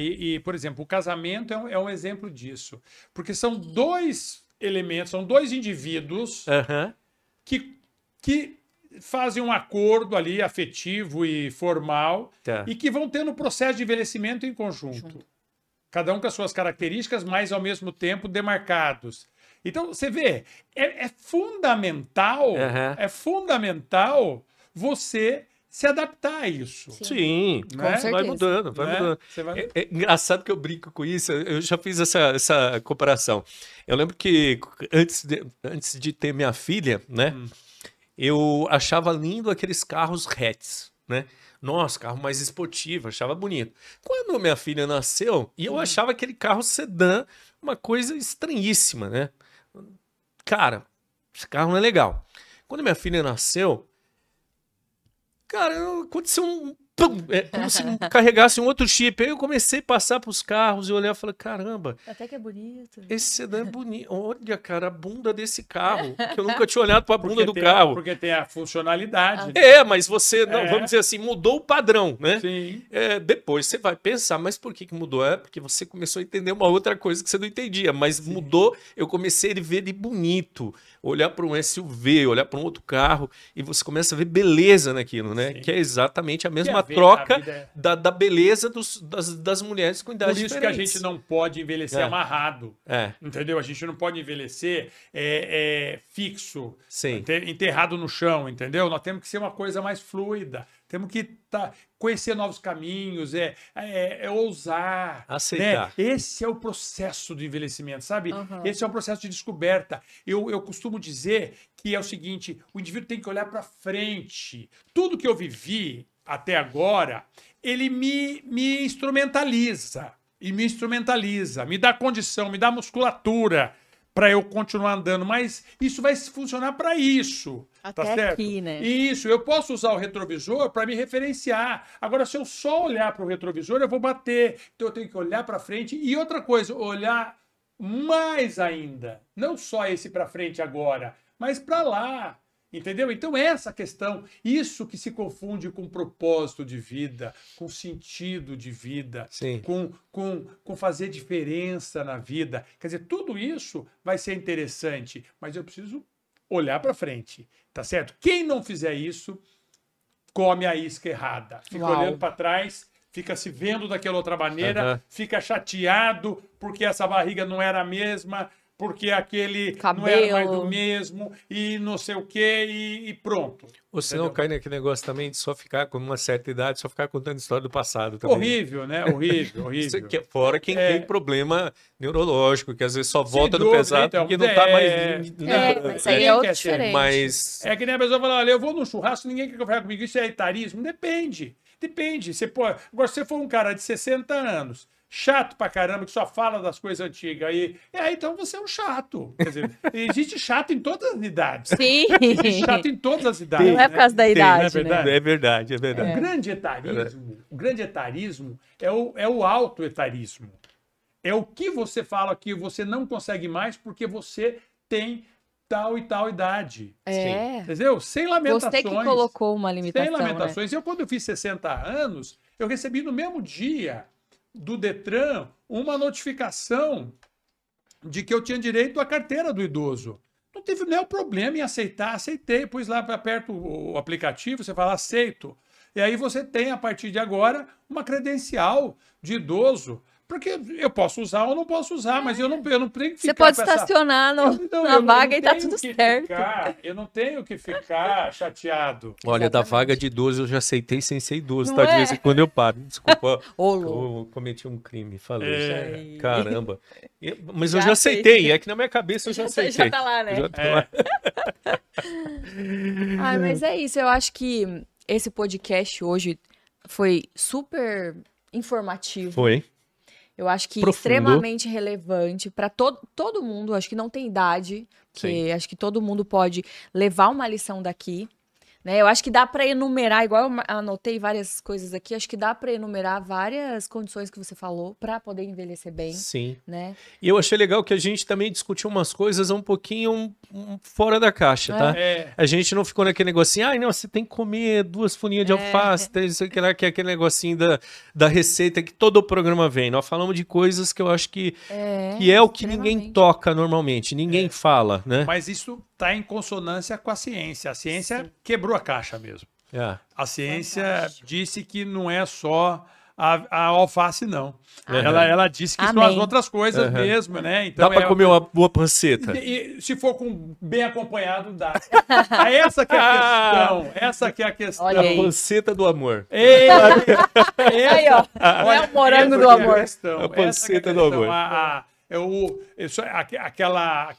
S3: por exemplo, o casamento é um exemplo disso. Porque são dois elementos, são dois indivíduos
S2: Aham.
S3: que fazem um acordo ali afetivo e formal
S2: Tá.
S3: e que vão tendo um processo de envelhecimento em conjunto. Cada um com as suas características, mas ao mesmo tempo demarcados. Então, você vê, é fundamental, é fundamental você se adaptar a isso.
S2: Sim,
S1: Com
S2: vai
S1: certeza.
S2: mudando, vai
S3: Né?
S2: mudando.
S3: Você vai-
S2: É engraçado que eu brinco com isso, eu já fiz essa comparação. Eu lembro que antes de ter minha filha, né, eu achava lindo aqueles carros hatch, né? Nossa, carro mais esportivo, achava bonito. Quando minha filha nasceu, e eu achava aquele carro sedã uma coisa estranhíssima, né? Cara, esse carro não é legal. Quando minha filha nasceu, cara, aconteceu um... Pum, como se carregasse um outro chip. Aí eu comecei a passar pros carros e olhar e falei, caramba,
S1: Até que é bonito.
S2: esse sedã é bonito. Olha, cara, a bunda desse carro. Que eu nunca tinha olhado pra bunda do carro.
S3: Porque tem a funcionalidade.
S2: Mas você, não, vamos dizer assim, mudou o padrão, né?
S3: Sim.
S2: Depois você vai pensar, mas por que mudou? Porque você começou a entender uma outra coisa que você não entendia. Mas mudou, eu comecei a ver ele bonito. Olhar para um SUV, olhar para um outro carro, e você começa a ver beleza naquilo, né?
S3: Sim.
S2: Que é exatamente a mesma
S3: ver,
S2: troca
S3: a vida
S2: da beleza das mulheres com idades
S3: Por isso
S2: diferentes.
S3: que a gente não pode envelhecer amarrado. Entendeu? A gente não pode envelhecer fixo,
S2: Sim.
S3: enterrado no chão, entendeu? Nós temos que ser uma coisa mais fluida. Temos que conhecer novos caminhos, ousar.
S2: Aceitar.
S3: Né? Esse é o processo do envelhecimento, sabe? Esse é um processo de descoberta. Eu costumo dizer que é o seguinte, o indivíduo tem que olhar para frente. Tudo que eu vivi até agora, ele me instrumentaliza. E me instrumentaliza, me dá condição, me dá musculatura para eu continuar andando. Mas isso vai funcionar para isso.
S1: Até
S3: tá certo?
S1: aqui, né?
S3: Isso, eu posso usar o retrovisor para me referenciar. Agora, se eu só olhar para o retrovisor, eu vou bater. Então, eu tenho que olhar para frente. E outra coisa, olhar mais ainda. Não só esse para frente agora, mas para lá. Entendeu? Então, essa questão, isso que se confunde com propósito de vida, com sentido de vida,
S2: Sim.
S3: com fazer diferença na vida. Quer dizer, tudo isso vai ser interessante, mas eu preciso olhar para frente, tá certo? Quem não fizer isso, come a isca errada. Fica olhando para trás, fica se vendo daquela outra maneira, fica chateado porque essa barriga não era a mesma, porque aquele
S1: cabelo
S3: não era mais o mesmo, e não sei o quê, e pronto.
S2: Ou se não cai naquele negócio também de só ficar com uma certa idade, só ficar contando história do passado também.
S3: Horrível, né? Horrível.
S2: Fora quem tem problema neurológico, que às vezes só volta do
S3: dúvida,
S2: pesado
S3: então,
S2: porque não tá mais...
S1: Mas aí é outro diferente.
S2: Mas...
S3: É que nem a pessoa fala, olha, eu vou num churrasco, ninguém quer conversar comigo, isso é etarismo? Depende. Você pode... Agora, se você for um cara de 60 anos, chato pra caramba, que só fala das coisas antigas, então você é um chato. Quer dizer, existe chato em todas as idades.
S1: Sim.
S3: Existe chato em todas as idades.
S1: Não é por causa da idade,
S3: não é
S1: né?
S2: É verdade.
S3: O grande etarismo é o auto-etarismo. É o que você fala que você não consegue mais porque você tem tal e tal idade. Entendeu? Sem lamentações.
S1: Você que colocou uma limitação,
S3: Sem lamentações.
S1: né?
S3: Quando eu fiz 60 anos, eu recebi no mesmo dia do Detran uma notificação de que eu tinha direito à carteira do idoso. Não teve nenhum problema em aceitar, aceitei, pus lá perto o aplicativo, você fala aceito. E aí você tem, a partir de agora, uma credencial de idoso. Porque eu posso usar ou não posso usar, mas eu não tenho que ficar.
S1: Você pode estacionar na vaga e tá tudo certo.
S3: Eu não tenho que ficar chateado.
S2: Olha,
S1: Exatamente.
S2: da vaga de idoso eu já aceitei sem ser idoso,
S1: Não
S2: tá? De
S1: é?
S2: vez em quando eu paro. Desculpa,
S1: Ô,
S2: eu cometi um crime, falou.
S1: É.
S2: Caramba. Mas eu
S1: Já
S2: já aceitei, é que na minha cabeça eu já aceitei.
S1: Já tá lá, né?
S2: Eu já tô lá.
S1: Mas é isso, eu acho que esse podcast hoje foi super informativo.
S2: Foi.
S1: Eu acho que
S2: Profundo.
S1: extremamente relevante para todo mundo. Acho que não tem idade, que acho que todo mundo pode levar uma lição daqui. Né? Eu acho que dá para enumerar, igual eu anotei várias coisas aqui, acho que dá para enumerar várias condições que você falou para poder envelhecer bem.
S2: Sim.
S1: Né?
S2: E eu achei legal que a gente também discutiu umas coisas um pouquinho fora da caixa, tá? A gente não ficou naquele negocinho, não, você tem que comer 2 folhinhas de alface, isso aqui lá, que é aquele negocinho da receita que todo o programa vem. Nós falamos de coisas que eu acho que é o que ninguém toca normalmente, ninguém fala, né?
S3: Mas isso está em consonância com a ciência. A ciência quebrou a caixa mesmo. A ciência disse que não é só a alface não.
S1: Ah,
S3: Ela disse que são
S1: amém.
S3: as outras coisas mesmo, né? Então,
S2: Dá pra comer uma boa panceta.
S3: e se for bem acompanhado, dá. Essa que é a questão. Essa que é a questão.
S1: Olha
S2: A
S1: aí.
S2: panceta do amor.
S1: Aí, ó. É o morango do amor.
S2: A panceta do amor.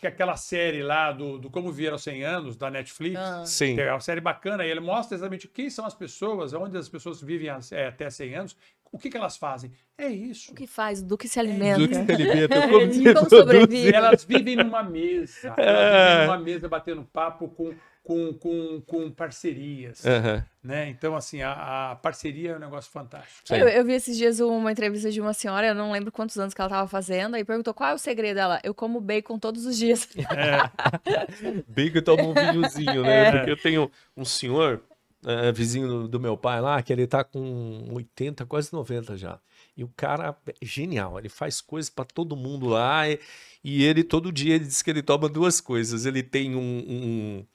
S3: Aquela série lá do Como Viver aos 100 Anos, da Netflix,
S2: Sim.
S3: que é uma série bacana, e ele mostra exatamente quem são as pessoas, onde as pessoas vivem até 100 anos, o que elas fazem. É isso.
S1: O que faz? Do que se alimenta?
S2: Do que se alimenta, como se
S1: Como
S2: produz.
S1: sobrevive?
S3: Elas vivem numa mesa, batendo papo com parcerias. Né? Então, assim, a parceria é um negócio fantástico.
S1: Eu vi esses dias uma entrevista de uma senhora, eu não lembro quantos anos que ela estava fazendo, aí perguntou qual é o segredo dela. Eu como bacon todos os dias.
S2: Bacon toma um vinhozinho, né? Porque eu tenho um senhor, vizinho do meu pai lá, que ele tá com 80, quase 90 já. E o cara é genial, ele faz coisas para todo mundo lá, e ele todo dia ele diz que ele toma duas coisas. Ele tem um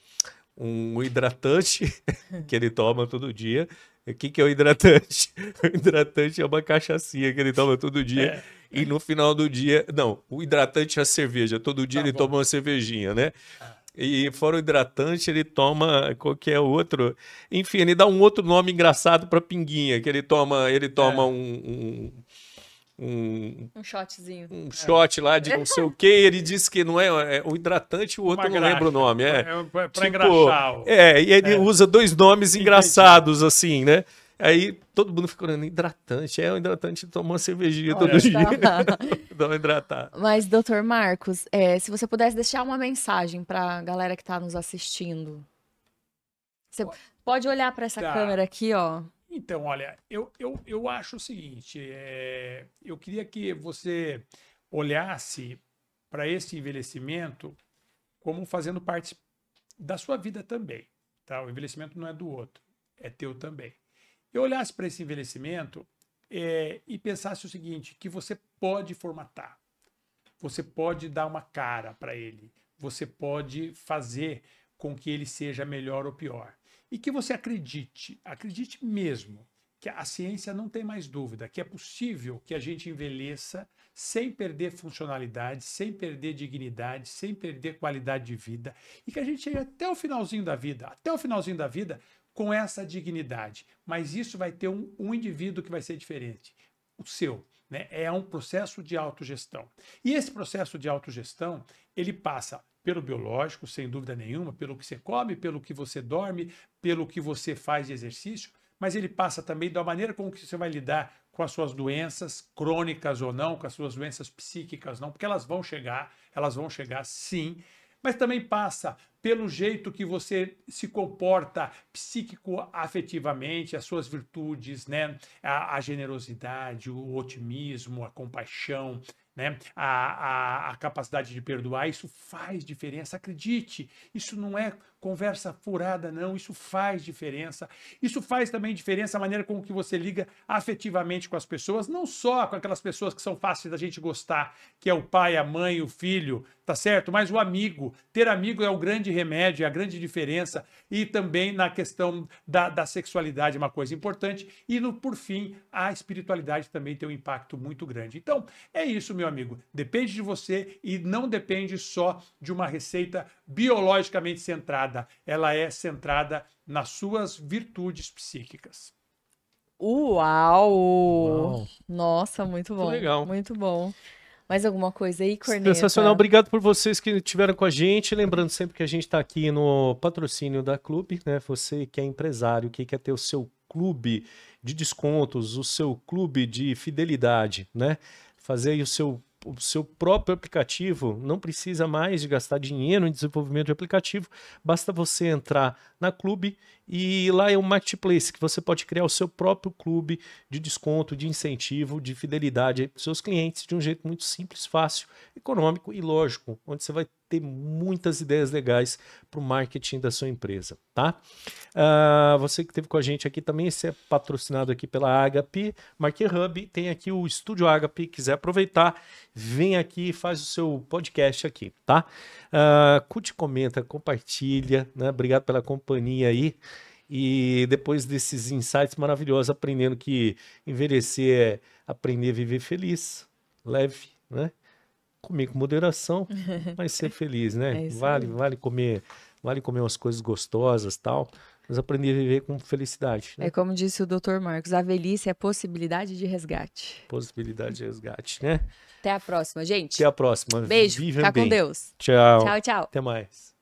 S2: hidratante que ele toma todo dia. O que é o hidratante? O hidratante é uma cachaçinha que ele toma todo dia. E no final do dia... Não, o hidratante é a cerveja. Todo dia ele toma uma cervejinha, né? E fora o hidratante, ele toma qualquer outro... Enfim, ele dá um outro nome engraçado para pinguinha, que ele toma um
S1: shotzinho.
S2: Um shot lá de não sei o que, ele disse que não é o hidratante, o outro não lembra o nome.
S3: Pra engraxar.
S2: E ele usa dois nomes engraçados, assim, né? Aí todo mundo fica olhando, hidratante, o hidratante toma uma cervejinha todo dia. Dá uma hidratada.
S1: Mas, doutor Marcos, se você pudesse deixar uma mensagem pra galera que tá nos assistindo. Você pode olhar para essa câmera aqui, ó.
S3: Então, olha, eu acho o seguinte, eu queria que você olhasse para esse envelhecimento como fazendo parte da sua vida também, tá? O envelhecimento não é do outro, é teu também. Eu olhasse para esse envelhecimento e pensasse o seguinte, que você pode formatar, você pode dar uma cara para ele, você pode fazer com que ele seja melhor ou pior. E que você acredite mesmo, que a ciência não tem mais dúvida, que é possível que a gente envelheça sem perder funcionalidade, sem perder dignidade, sem perder qualidade de vida, e que a gente chegue até o finalzinho da vida, com essa dignidade. Mas isso vai ter um indivíduo que vai ser diferente, o seu. Né? É um processo de autogestão. E esse processo de autogestão, ele passa pelo biológico, sem dúvida nenhuma, pelo que você come, pelo que você dorme, pelo que você faz de exercício, mas ele passa também da maneira como que você vai lidar com as suas doenças crônicas ou não, com as suas doenças psíquicas não, porque elas vão chegar sim, mas também passa pelo jeito que você se comporta psíquico-afetivamente, as suas virtudes, né? A generosidade, o otimismo, a compaixão, né? A capacidade de perdoar, isso faz diferença, acredite, isso não é conversa furada não, isso faz diferença, isso faz também diferença a maneira com que você liga afetivamente com as pessoas, não só com aquelas pessoas que são fáceis da gente gostar, que é o pai, a mãe, o filho, tá certo? Mas o amigo, ter amigo é o grande remédio, é a grande diferença, e também na questão da sexualidade é uma coisa importante, e por fim, a espiritualidade também tem um impacto muito grande. Então, é isso, meu amigo, depende de você e não depende só de uma receita biologicamente centrada, ela é centrada nas suas virtudes psíquicas.
S1: Uau! Nossa, muito bom.
S2: Legal.
S1: Muito bom. Mais alguma coisa aí, Corneta?
S2: Sensacional. Obrigado por vocês que estiveram com a gente. Lembrando sempre que a gente está aqui no patrocínio da Clube, né? Você que é empresário, que quer ter o seu clube de descontos, o seu clube de fidelidade, né? Fazer aí o seu próprio aplicativo, não precisa mais de gastar dinheiro em desenvolvimento de aplicativo, basta você entrar na Clube e lá é um marketplace que você pode criar o seu próprio clube de desconto, de incentivo, de fidelidade para os seus clientes de um jeito muito simples, fácil, econômico e lógico, onde você vai ter muitas ideias legais para o marketing da sua empresa, tá? Você que esteve com a gente aqui também, esse é patrocinado aqui pela Agape Market Hub, tem aqui o Estúdio Agape, quiser aproveitar, vem aqui e faz o seu podcast aqui, tá? Curte, comenta, compartilha, né? Obrigado pela companhia aí E depois desses insights maravilhosos, aprendendo que envelhecer é aprender a viver feliz, leve, né? Comer com moderação, mas ser feliz, né?
S1: É isso
S2: Vale comer umas coisas gostosas, tal, mas aprender a viver com felicidade, né?
S1: É como disse o Dr. Marcos, a velhice é possibilidade de resgate.
S2: Possibilidade de resgate, né?
S1: Até a próxima, gente.
S2: Até a próxima.
S1: Beijo,
S2: Vivam
S1: fica
S2: bem.
S1: com Deus.
S2: Tchau.
S1: Tchau, tchau.
S2: Até mais.